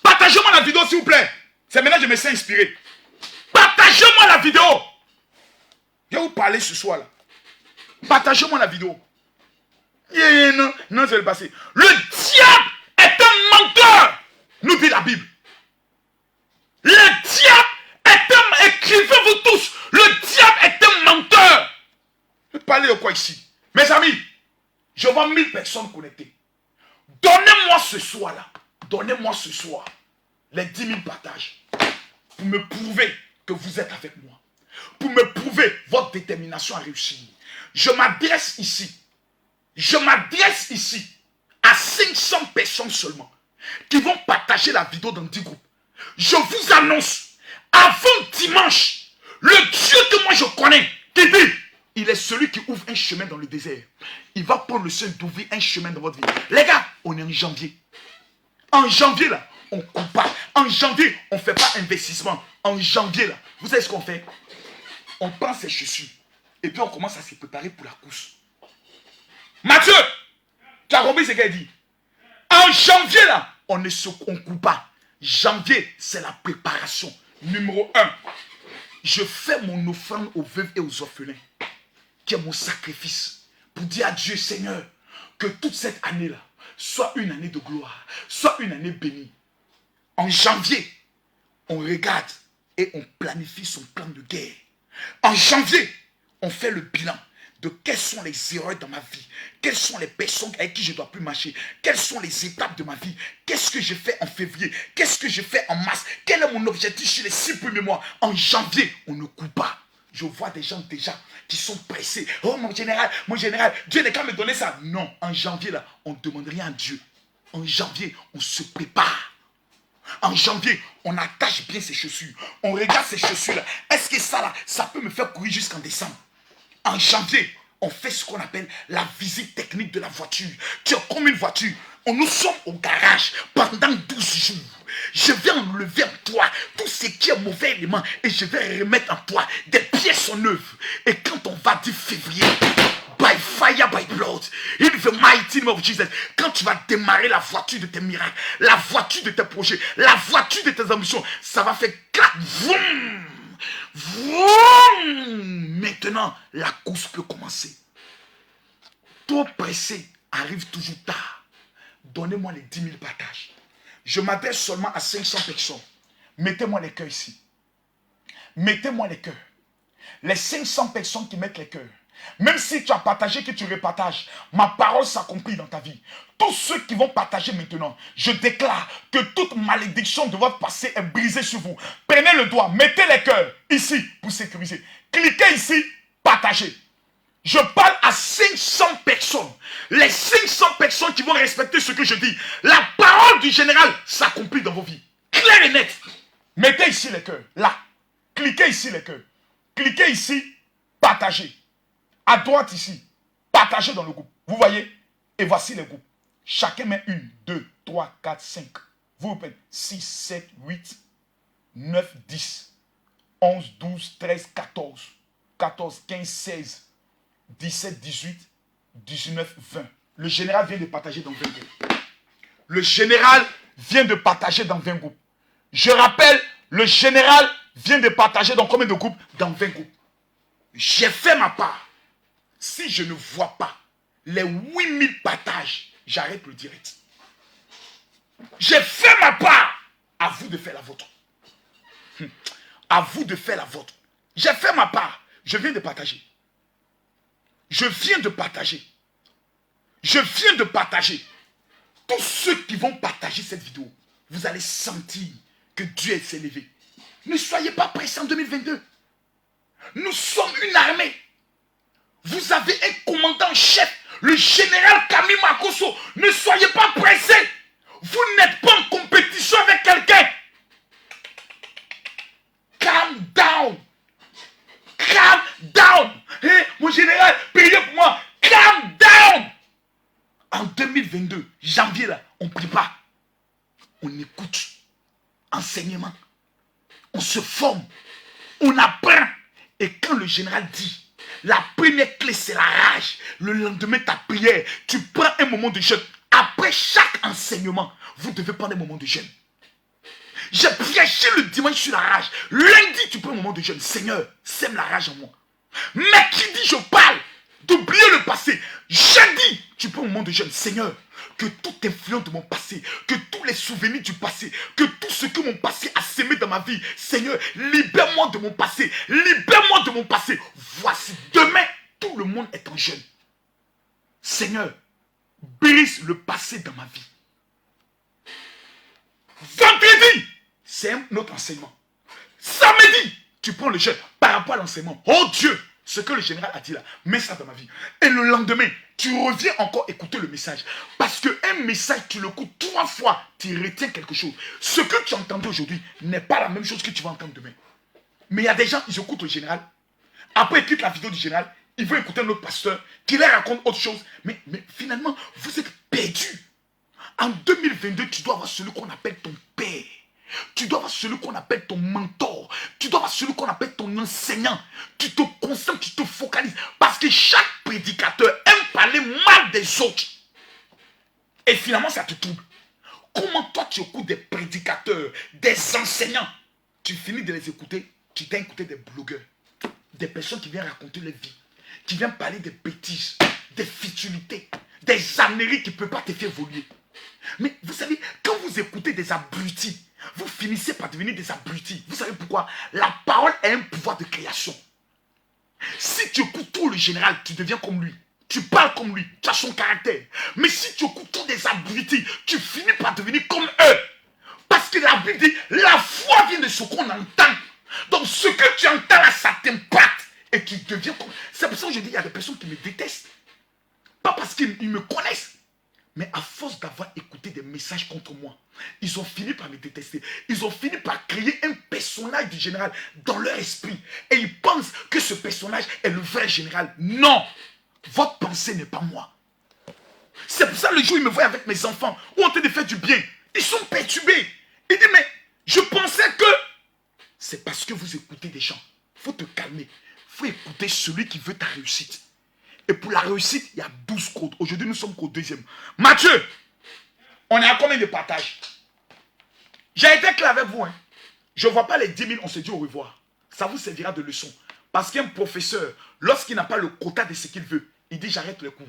Partagez-moi la vidéo, s'il vous plaît. C'est maintenant que je me sens inspiré. Partagez-moi la vidéo. Je vais vous parler ce soir-là. Partagez-moi la vidéo. Non, non, c'est le passé. Le diable est un menteur, nous dit la Bible. Le diable est un... Écrivez-vous tous. Le diable est un menteur. Vous parlez de quoi ici? Mes amis, je vois 1000 personnes connectées. Donnez-moi ce soir-là. Donnez-moi ce soir les 10 000 partages pour me prouver que vous êtes avec moi. Pour me prouver votre détermination à réussir. Je m'adresse ici à 500 personnes seulement qui vont partager la vidéo dans 10 groupes. Je vous annonce, avant dimanche, le Dieu que moi je connais, qui dit, il est celui qui ouvre un chemin dans le désert. Il va prendre le soin d'ouvrir un chemin dans votre vie. Les gars, on est en janvier. En janvier, là, on ne coupe pas. En janvier, on ne fait pas investissement. En janvier, là, vous savez ce qu'on fait? On prend ses chaussures et puis on commence à se préparer pour la course. Mathieu, tu as compris ce qu'elle dit? En janvier, là, on ne se coupe pas. Janvier, c'est la préparation. Numéro 1, je fais mon offrande aux veuves et aux orphelins, qui est mon sacrifice, pour dire à Dieu, Seigneur, que toute cette année-là soit une année de gloire, soit une année bénie. En janvier, on regarde et on planifie son plan de guerre. En janvier, on fait le bilan de quelles sont les erreurs dans ma vie, quelles sont les personnes avec qui je ne dois plus marcher, quelles sont les étapes de ma vie, qu'est-ce que j'ai fait en février, qu'est-ce que j'ai fait en mars, quel est mon objectif sur les 6 premiers mois. En janvier, on ne coupe pas. Je vois des gens déjà qui sont pressés. Oh mon général, Dieu n'est qu'à me donner ça. Non, en janvier, là, on ne demande rien à Dieu. En janvier, on se prépare. En janvier, on attache bien ses chaussures. On regarde ces chaussures-là. Est-ce que ça, là, ça peut me faire courir jusqu'en décembre? En janvier, on fait ce qu'on appelle la visite technique de la voiture. Tu as comme une voiture. Nous sommes au garage pendant 12 jours. Je vais enlever en toi tout ce qui est mauvais élément et je vais remettre en toi des pièces en œuvre. Et quand on va dire février, by fire, by blood, in the mighty name of Jesus, quand tu vas démarrer la voiture de tes miracles, la voiture de tes projets, la voiture de tes ambitions, ça va faire clac, vroom, vroom. Maintenant, la course peut commencer. Trop pressé arrive toujours tard. Donnez-moi les 10 000 partages. Je m'adresse seulement à 500 personnes. Mettez-moi les cœurs ici. Mettez-moi les cœurs. Les 500 personnes qui mettent les cœurs. Même si tu as partagé, que tu repartages, ma parole s'accomplit dans ta vie. Tous ceux qui vont partager maintenant, je déclare que toute malédiction de votre passé est brisée sur vous. Prenez le doigt, mettez les cœurs ici pour sécuriser. Cliquez ici, partagez. Je parle à 500 personnes. Les 500 personnes qui vont respecter ce que je dis. La parole du général s'accomplit dans vos vies. Clair et net. Mettez ici les cœurs. Là. Cliquez ici les cœurs. Cliquez ici. Partagez. À droite ici. Partagez dans le groupe. Vous voyez? Et voici les groupes. Chacun met 1, 2, 3, 4, 5. Vous répétez. 6, 7, 8, 9, 10, 11, 12, 13, 14. 14, 15, 16. 17, 18, 19, 20. Le général vient de partager dans 20 groupes. Le général vient de partager dans 20 groupes. Je rappelle, le général vient de partager dans combien de groupes? Dans 20 groupes. J'ai fait ma part. Si je ne vois pas les 8000 partages, j'arrête le direct. J'ai fait ma part. À vous de faire la vôtre. À vous de faire la vôtre. J'ai fait ma part. Je viens de partager. Je viens de partager. Je viens de partager. Tous ceux qui vont partager cette vidéo, vous allez sentir que Dieu s'est levé. Ne soyez pas pressés en 2022. Nous sommes une armée. Vous avez un commandant en chef, le général Camille Makosso. Ne soyez pas pressés. Vous n'êtes pas en compétition avec quelqu'un. Calm down. Calm down. Hey, mon général, priez pour moi. Calm down. En 2022, janvier là, on ne prie pas. On écoute. Enseignement. On se forme. On apprend. Et quand le général dit, la première clé c'est la rage. Le lendemain, ta prière. Tu prends un moment de jeûne. Après chaque enseignement, vous devez prendre un moment de jeûne. J'ai prêché le dimanche sur la rage. Lundi, tu prends un moment de jeûne. Seigneur, sème la rage en moi. Mercredi, je parle d'oublier le passé. Jeudi, tu prends un moment de jeûne. Seigneur, que toute influence de mon passé, que tous les souvenirs du passé, que tout ce que mon passé a sémé dans ma vie, Seigneur, libère-moi de mon passé. Libère-moi de mon passé. Voici, demain, tout le monde est en jeûne. Seigneur, brise le passé dans ma vie. Vendredi, c'est un autre enseignement. Samedi, tu prends le jeûne par rapport à l'enseignement. Oh Dieu, ce que le général a dit là, mets ça dans ma vie. Et le lendemain, tu reviens encore écouter le message. Parce qu'un message, tu l'écoutes 3 fois, tu retiens quelque chose. Ce que tu as entendu aujourd'hui n'est pas la même chose que tu vas entendre demain. Mais il y a des gens, ils écoutent le général. Après, ils quittent la vidéo du général. Ils vont écouter un autre pasteur qui leur raconte autre chose. Mais finalement, vous êtes perdus. En 2022, tu dois avoir celui qu'on appelle ton père. Tu dois avoir celui qu'on appelle ton mentor. Tu dois avoir celui qu'on appelle ton enseignant. Tu te concentres, tu te focalises. Parce que chaque prédicateur aime parler mal des autres. Et finalement, ça te trouble. Comment toi, tu écoutes des prédicateurs, des enseignants? Tu finis de les écouter, tu t'as écouté des blogueurs. Des personnes qui viennent raconter leur vie. Qui viennent parler des bêtises, des futilités, des âneries qui ne peuvent pas te faire évoluer. Mais vous savez, quand vous écoutez des abrutis, vous finissez par devenir des abrutis. Vous savez pourquoi? La parole a un pouvoir de création. Si tu écoutes tout le général, tu deviens comme lui. Tu parles comme lui, tu as son caractère. Mais si tu écoutes tous des abrutis, tu finis par devenir comme eux. Parce que la Bible dit, la foi vient de ce qu'on entend. Donc ce que tu entends là, ça t'impacte. Et tu deviens comme... C'est pour ça que je dis, il y a des personnes qui me détestent. Pas parce qu'ils me connaissent. Mais à force d'avoir écouté des messages contre moi, ils ont fini par me détester. Ils ont fini par créer un personnage du général dans leur esprit. Et ils pensent que ce personnage est le vrai général. Non! Votre pensée n'est pas moi. C'est pour ça le jour où il me voit avec mes enfants, où on train de faire du bien, ils sont perturbés. Il dit, mais je pensais que... C'est parce que vous écoutez des gens. Il faut te calmer. Il faut écouter celui qui veut ta réussite. Et pour la réussite, il y a 12 codes. Aujourd'hui, nous sommes qu'au 2e. Mathieu, on est à combien de partages? J'ai été clair avec vous. Hein. Je ne vois pas les 10 000, on se dit au revoir. Ça vous servira de leçon. Parce qu'un professeur, lorsqu'il n'a pas le quota de ce qu'il veut, il dit j'arrête les cours.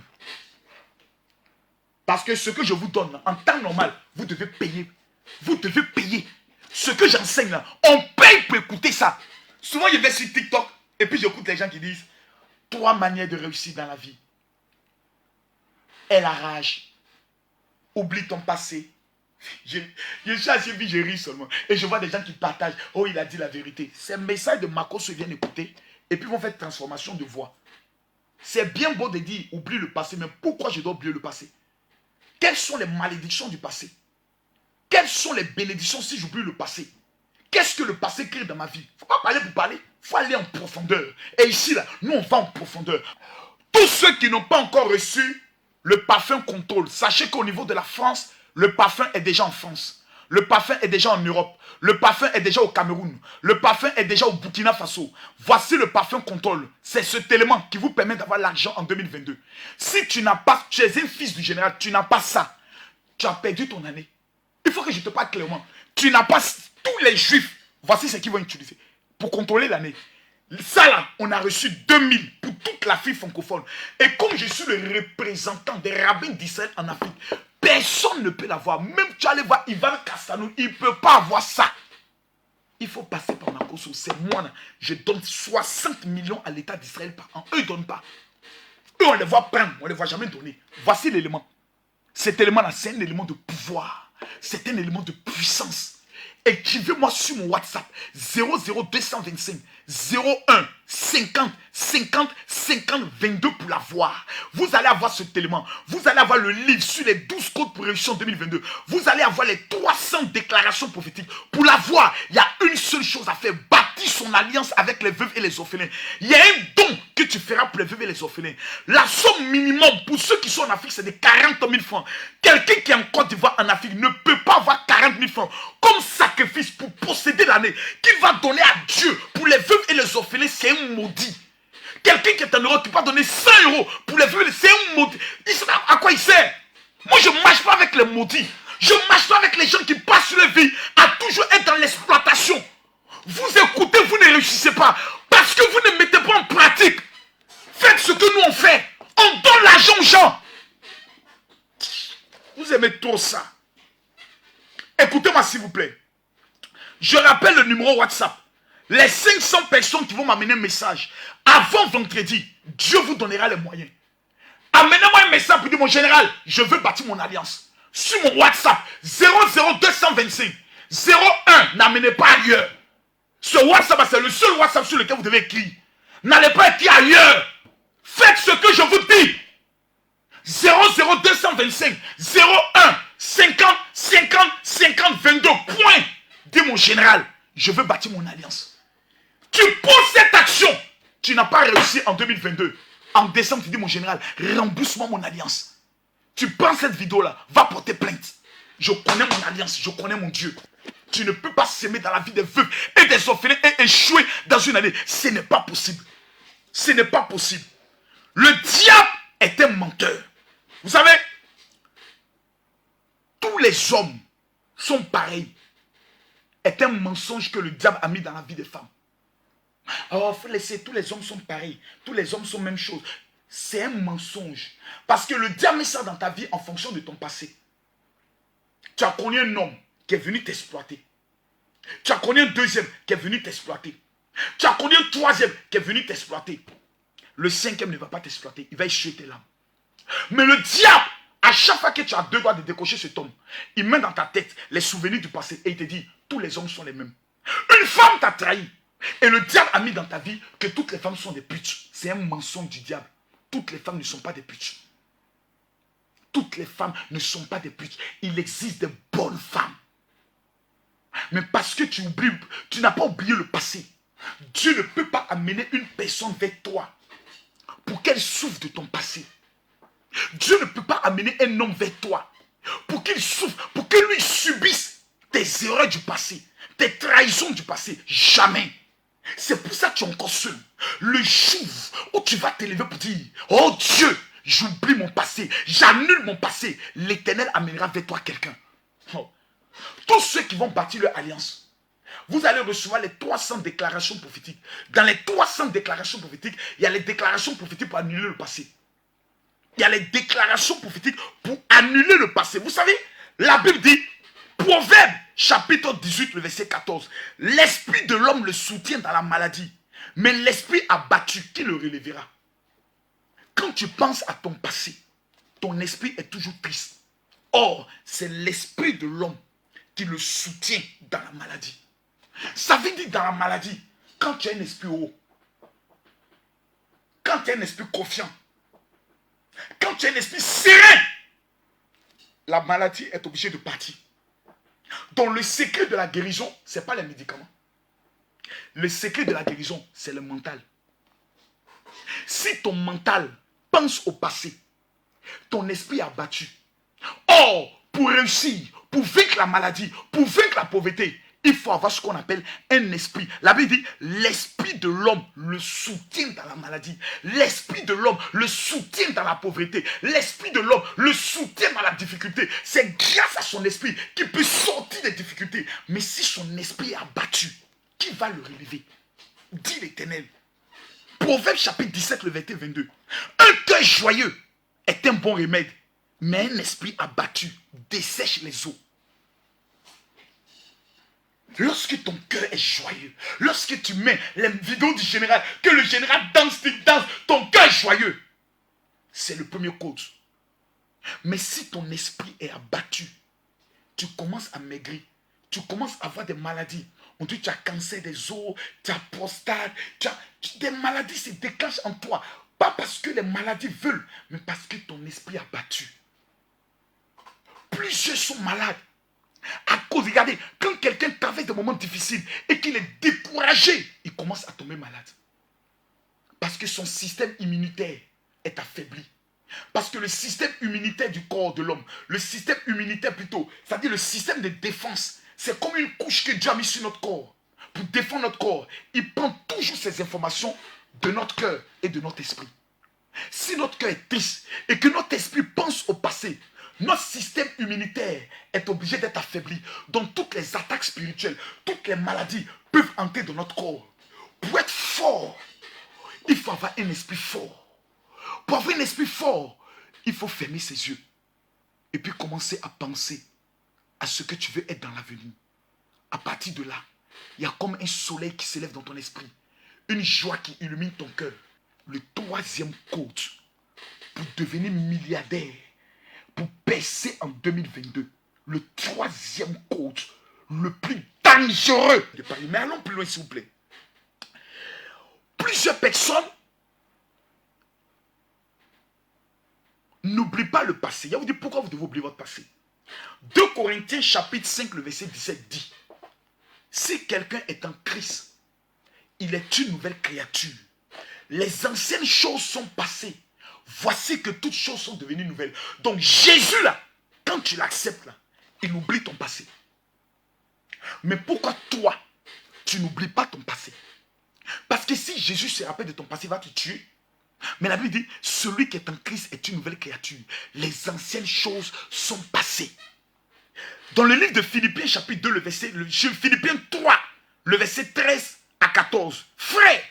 Parce que ce que je vous donne, en temps normal, vous devez payer. Vous devez payer. Ce que j'enseigne là, on paye pour écouter ça. Souvent, je vais sur TikTok et puis j'écoute les gens qui disent 3 manières de réussir dans la vie. Aie la rage. Oublie ton passé. Je suis assis et je ris seulement. Et je vois des gens qui partagent. Oh, il a dit la vérité. Ces messages de Marco se viennent écouter. Et puis vont faire transformation de voix. C'est bien beau de dire oublie le passé. Mais pourquoi je dois oublier le passé? Quelles sont les malédictions du passé? Quelles sont les bénédictions si j'oublie le passé? Qu'est-ce que le passé crée dans ma vie? Il ne faut pas parler pour parler. Il faut aller en profondeur. Et ici, là, nous, on va en profondeur. Tous ceux qui n'ont pas encore reçu le parfum contrôle, sachez qu'au niveau de la France, le parfum est déjà en France. Le parfum est déjà en Europe. Le parfum est déjà au Cameroun. Le parfum est déjà au Burkina Faso. Voici le parfum contrôle. C'est cet élément qui vous permet d'avoir l'argent en 2022. Si tu n'as pas, tu es un fils du général, tu n'as pas ça, tu as perdu ton année. Il faut que je te parle clairement. Tu n'as pas tous les juifs. Voici ce qu'ils vont utiliser pour contrôler l'année. Ça là, on a reçu 2000 pour toute l'Afrique francophone. Et comme je suis le représentant des rabbins d'Israël en Afrique, personne ne peut l'avoir. Même tu allais voir Ivan Castanou, il ne peut pas avoir ça. Il faut passer par ma cause. C'est moi là. Je donne 60 millions à l'État d'Israël par an. Eux, ils ne donnent pas. Eux, on les voit prendre, on ne les voit jamais donner. Voici l'élément. Cet élément-là, c'est un élément de pouvoir. C'est un élément de puissance. Écrivez-moi sur mon WhatsApp 00225 01 50 50 50 22 pour l'avoir. Vous allez avoir cet élément. Vous allez avoir le livre sur les 12 codes pour réussir en 2022. Vous allez avoir les 300 déclarations prophétiques. Pour l'avoir, il y a une seule chose à faire. Bâtir son alliance avec les veuves et les orphelins. Il y a un don que tu feras pour les veuves et les orphelins. La somme minimum pour ceux qui sont en Afrique, c'est de 40 000 francs. Quelqu'un qui est en Côte d'Ivoire en Afrique ne peut pas avoir 40 000 francs comme sacrifice pour posséder l'année qu'il va donner à Dieu pour les veuves et les orphelins. C'est un maudit. Quelqu'un qui est en Europe qui va donner 100 € pour les veuves, c'est un maudit. Il sait à quoi il sert. Moi, je ne marche pas avec les maudits. Je ne marche pas avec les gens qui passent leur vie à toujours être dans l'exploitation. Vous écoutez, vous ne réussissez pas parce que vous ne mettez pas en pratique. Faites ce que nous on fait. On donne l'argent aux gens. Vous aimez trop ça. Écoutez-moi s'il vous plaît. Je rappelle le numéro WhatsApp. Les 500 personnes qui vont m'amener un message avant vendredi, Dieu vous donnera les moyens. Amenez-moi un message pour dire mon général, je veux bâtir mon alliance. Sur mon WhatsApp 00225 01, n'amenez pas ailleurs. Ce WhatsApp, c'est le seul WhatsApp sur lequel vous devez écrire. N'allez pas écrire ailleurs. Faites ce que je vous dis. 00225 01 50 50 50 22 point. Dis mon général, je veux bâtir mon alliance. Tu poses cette action, tu n'as pas réussi en 2022. En décembre, tu dis mon général, rembourse-moi mon alliance. Tu prends cette vidéo-là, va porter plainte. Je connais mon alliance, je connais mon Dieu. Tu ne peux pas s'aimer dans la vie des veuves et des orphelins et échouer dans une année. Ce n'est pas possible. Ce n'est pas possible. Le diable est un menteur. Vous savez, tous les hommes sont pareils. Est un mensonge que le diable a mis dans la vie des femmes. Alors, il faut laisser, tous les hommes sont pareils. Tous les hommes sont même chose. C'est un mensonge. Parce que le diable met ça dans ta vie en fonction de ton passé. Tu as connu un homme qui est venu t'exploiter. Tu as connu un deuxième qui est venu t'exploiter. Tu as connu un troisième qui est venu t'exploiter. Le cinquième ne va pas t'exploiter. Il va échouer tes larmes. Mais le diable, à chaque fois que tu as deux doigts de décocher cet homme, il met dans ta tête les souvenirs du passé et il te dit, tous les hommes sont les mêmes. Une femme t'a trahi. Et le diable a mis dans ta vie que toutes les femmes sont des putes. C'est un mensonge du diable. Toutes les femmes ne sont pas des putes. Toutes les femmes ne sont pas des putes. Il existe de bonnes femmes. Mais parce que tu oublies, tu n'as pas oublié le passé. Dieu ne peut pas amener une personne vers toi pour qu'elle souffre de ton passé. Dieu ne peut pas amener un homme vers toi pour qu'il souffre, pour que lui subisse tes erreurs du passé, tes trahisons du passé. Jamais. C'est pour ça que tu es encore seul. Le jour où tu vas t'élever pour dire, oh Dieu, j'oublie mon passé, j'annule mon passé, l'Éternel amènera vers toi quelqu'un. Oh. Tous ceux qui vont bâtir leur alliance, vous allez recevoir les 300 déclarations prophétiques. Dans les 300 déclarations prophétiques, il y a les déclarations prophétiques pour annuler le passé. Il y a les déclarations prophétiques pour annuler le passé. Vous savez, la Bible dit, Proverbe, chapitre 18, le verset 14. L'esprit de l'homme le soutient dans la maladie, mais l'esprit abattu, qui le relèvera? Quand tu penses à ton passé, ton esprit est toujours triste. Or, c'est l'esprit de l'homme qui le soutient dans la maladie. Ça veut dire dans la maladie, quand tu as un esprit haut, quand tu as un esprit confiant, quand tu as un esprit serein, la maladie est obligée de partir. Donc le secret de la guérison, ce n'est pas les médicaments. Le secret de la guérison, c'est le mental. Si ton mental pense au passé, ton esprit est abattu. Or, pour réussir, pour vaincre la maladie, pour vaincre la pauvreté, il faut avoir ce qu'on appelle un esprit. La Bible dit, l'esprit de l'homme le soutient dans la maladie. L'esprit de l'homme le soutient dans la pauvreté. L'esprit de l'homme le soutient dans la difficulté. C'est grâce à son esprit qu'il peut sortir des difficultés. Mais si son esprit est abattu, qui va le relever? Dit l'Éternel. Proverbe chapitre 17, le verset 22. Un cœur joyeux est un bon remède, mais un esprit abattu dessèche les eaux. Lorsque ton cœur est joyeux, lorsque tu mets les vidéos du général, que le général danse, ton cœur est joyeux. C'est le premier code. Mais si ton esprit est abattu, tu commences à maigrir, tu commences à avoir des maladies. On dit tu as cancer des os, tu as prostate, des maladies se déclenchent en toi. Pas parce que les maladies veulent, mais parce que ton esprit est abattu. Plusieurs sont malades. À cause, regardez, quand quelqu'un traverse des moments difficiles et qu'il est découragé, il commence à tomber malade. Parce que son système immunitaire est affaibli. Parce que le système immunitaire du corps de l'homme, le système immunitaire plutôt, c'est-à-dire le système de défense, c'est comme une couche que Dieu a mis sur notre corps. Pour défendre notre corps, il prend toujours ces informations de notre cœur et de notre esprit. Si notre cœur est triste et que notre esprit pense au passé, notre système immunitaire est obligé d'être affaibli. Donc toutes les attaques spirituelles, toutes les maladies peuvent entrer dans notre corps. Pour être fort, il faut avoir un esprit fort. Pour avoir un esprit fort, il faut fermer ses yeux. Et puis commencer à penser à ce que tu veux être dans l'avenir. À partir de là, il y a comme un soleil qui s'élève dans ton esprit. Une joie qui illumine ton cœur. Le troisième code pour devenir milliardaire, pour percer en 2022, le troisième code, le plus dangereux de Paris. Mais allons plus loin, s'il vous plaît. Plusieurs personnes n'oublient pas le passé. Il va vous dire pourquoi vous devez oublier votre passé. 2 Corinthiens chapitre 5, le verset 17 dit, si quelqu'un est en Christ, il est une nouvelle créature. Les anciennes choses sont passées. Voici que toutes choses sont devenues nouvelles. Donc Jésus là, quand tu l'acceptes là, il oublie ton passé. Mais pourquoi toi, tu n'oublies pas ton passé? Parce que si Jésus se rappelle de ton passé, il va te tuer. Mais la Bible dit, celui qui est en Christ est une nouvelle créature. Les anciennes choses sont passées. Dans le livre de Philippiens chapitre 2, Philippiens 3, le verset 13 à 14. Frère,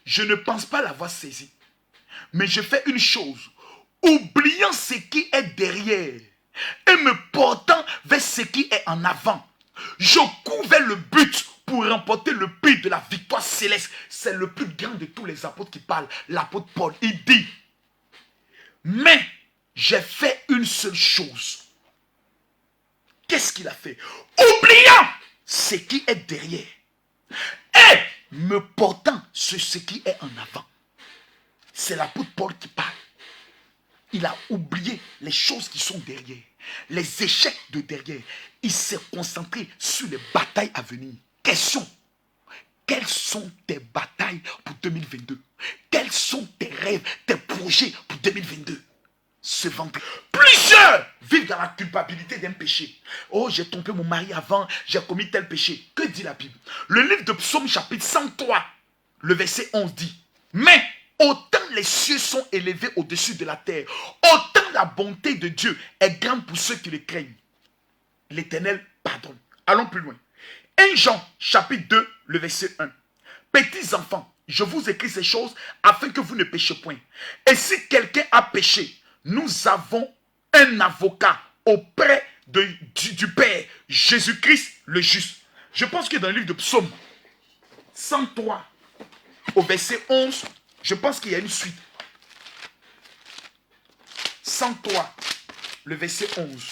je ne pense pas l'avoir saisi. Mais je fais une chose, oubliant ce qui est derrière et me portant vers ce qui est en avant. Je cours vers le but pour remporter le prix de la victoire céleste. C'est le plus grand de tous les apôtres qui parlent, l'apôtre Paul. Il dit, mais j'ai fait une seule chose. Qu'est-ce qu'il a fait? Oubliant ce qui est derrière et me portant sur ce qui est en avant. C'est l'apôtre Paul qui parle. Il a oublié les choses qui sont derrière, les échecs de derrière. Il s'est concentré sur les batailles à venir. Question, Quelles sont tes batailles pour 2022? Quels sont tes rêves, tes projets pour 2022? Ce vendredi. Plusieurs vivent dans la culpabilité d'un péché. Oh, j'ai trompé mon mari avant, j'ai commis tel péché. Que dit la Bible? Le livre de Psaume chapitre 103, le verset 11 dit, mais autant les cieux sont élevés au-dessus de la terre, autant la bonté de Dieu est grande pour ceux qui le craignent. L'Éternel pardonne. Allons plus loin. 1 Jean chapitre 2, le verset 1. Petits enfants, je vous écris ces choses afin que vous ne péchiez point. Et si quelqu'un a péché, nous avons un avocat auprès du Père, Jésus-Christ le juste. Je pense que dans le livre de Psaume 103, au verset 11, je pense qu'il y a une suite. 103, le verset 11.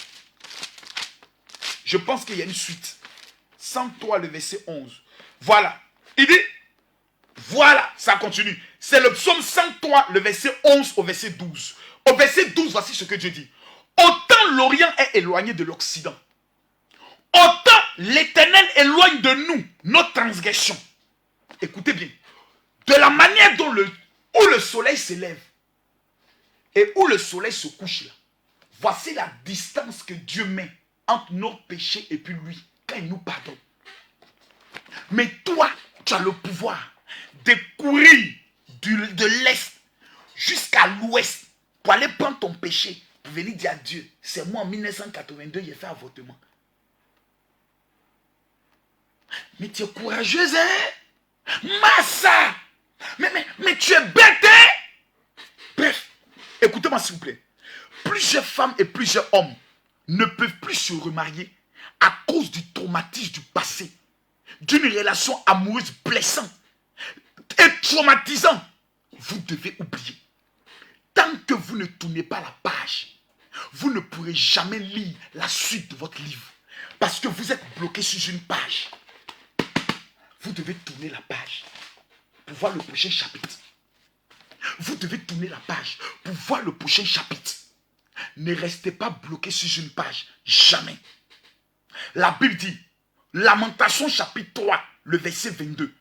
Je pense qu'il y a une suite. 103, le verset 11. Voilà. Il dit, voilà, ça continue. C'est le psaume 103, le verset 11 au verset 12. Au verset 12, voici ce que Dieu dit. Autant l'Orient est éloigné de l'Occident, autant l'Éternel éloigne de nous nos transgressions. Écoutez bien. De la manière dont où le soleil s'élève et où le soleil se couche là. Voici la distance que Dieu met entre nos péchés et puis lui, quand il nous pardonne. Mais toi, tu as le pouvoir de courir de l'est jusqu'à l'ouest pour aller prendre ton péché, pour venir dire à Dieu, c'est moi en 1982, j'ai fait avortement. Mais tu es courageuse, hein? Massa! Mais tu es bête, hein? Bref, écoutez-moi s'il vous plaît. Plusieurs femmes et plusieurs hommes ne peuvent plus se remarier à cause du traumatisme du passé, d'une relation amoureuse blessante et traumatisante. Vous devez oublier. Tant que vous ne tournez pas la page, vous ne pourrez jamais lire la suite de votre livre. Parce que vous êtes bloqué sur une page. Vous devez tourner la page pour voir le prochain chapitre. Vous devez tourner la page pour voir le prochain chapitre. Ne restez pas bloqué sur une page. Jamais. La Bible dit, Lamentation chapitre 3, le verset 22.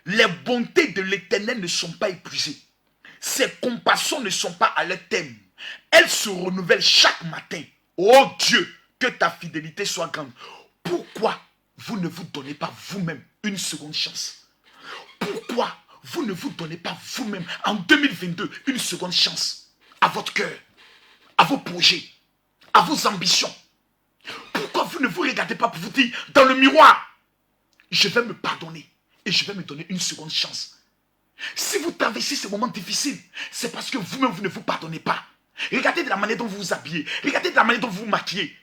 Les bontés de l'Éternel ne sont pas épuisées. Ses compassions ne sont pas à leur terme. Elles se renouvellent chaque matin. Oh Dieu, que ta fidélité soit grande. Pourquoi vous ne vous donnez pas vous-même une seconde chance? Pourquoi vous ne vous donnez pas vous-même en 2022 une seconde chance à votre cœur, à vos projets, à vos ambitions? Pourquoi vous ne vous regardez pas pour vous dire dans le miroir, je vais me pardonner et je vais me donner une seconde chance? Si vous traversez ces moments difficiles, c'est parce que vous-même, vous ne vous pardonnez pas. Regardez de la manière dont vous vous habillez. Regardez de la manière dont vous vous maquillez.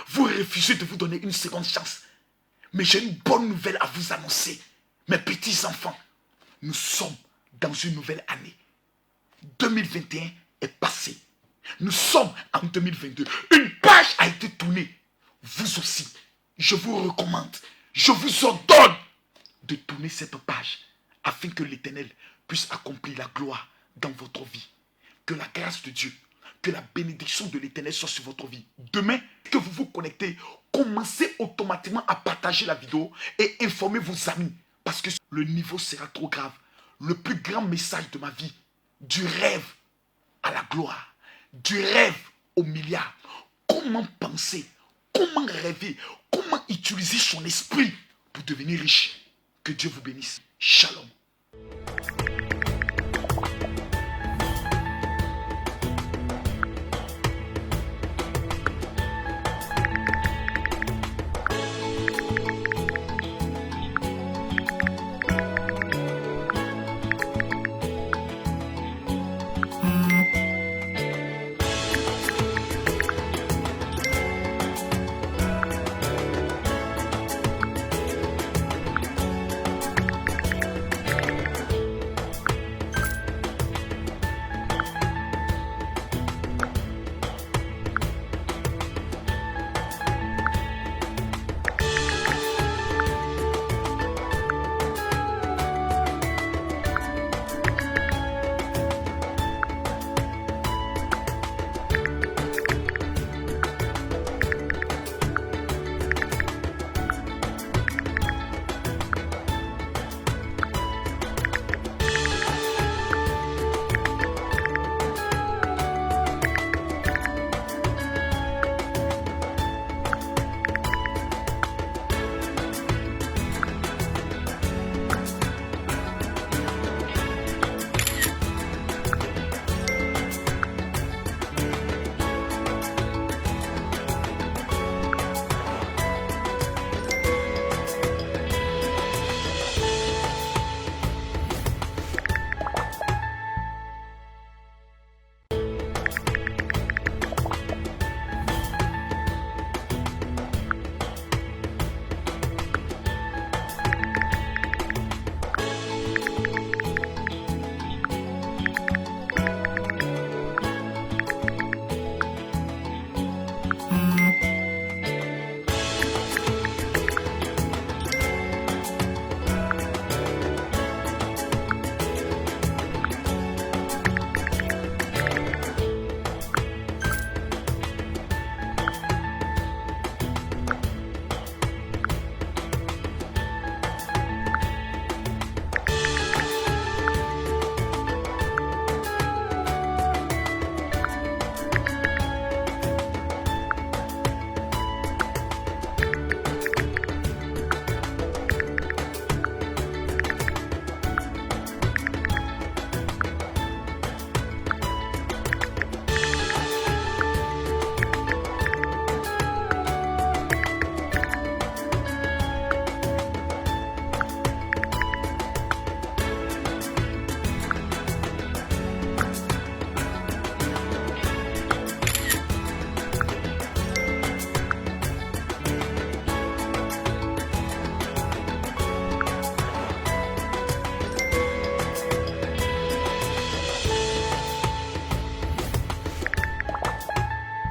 Vous refusez de vous donner une seconde chance. Mais j'ai une bonne nouvelle à vous annoncer. Mes petits enfants, nous sommes dans une nouvelle année. 2021 est passé. Nous sommes en 2022. Une page a été tournée. Vous aussi, je vous recommande, je vous ordonne de tourner cette page afin que l'Éternel puisse accomplir la gloire dans votre vie. Que la grâce de Dieu, que la bénédiction de l'Éternel soit sur votre vie. Demain, que vous vous connectez, commencez automatiquement à partager la vidéo et informer vos amis. Parce que le niveau sera trop grave. Le plus grand message de ma vie, du rêve à la gloire, du rêve au milliard. Comment penser, comment rêver, comment utiliser son esprit pour devenir riche. Que Dieu vous bénisse. Shalom.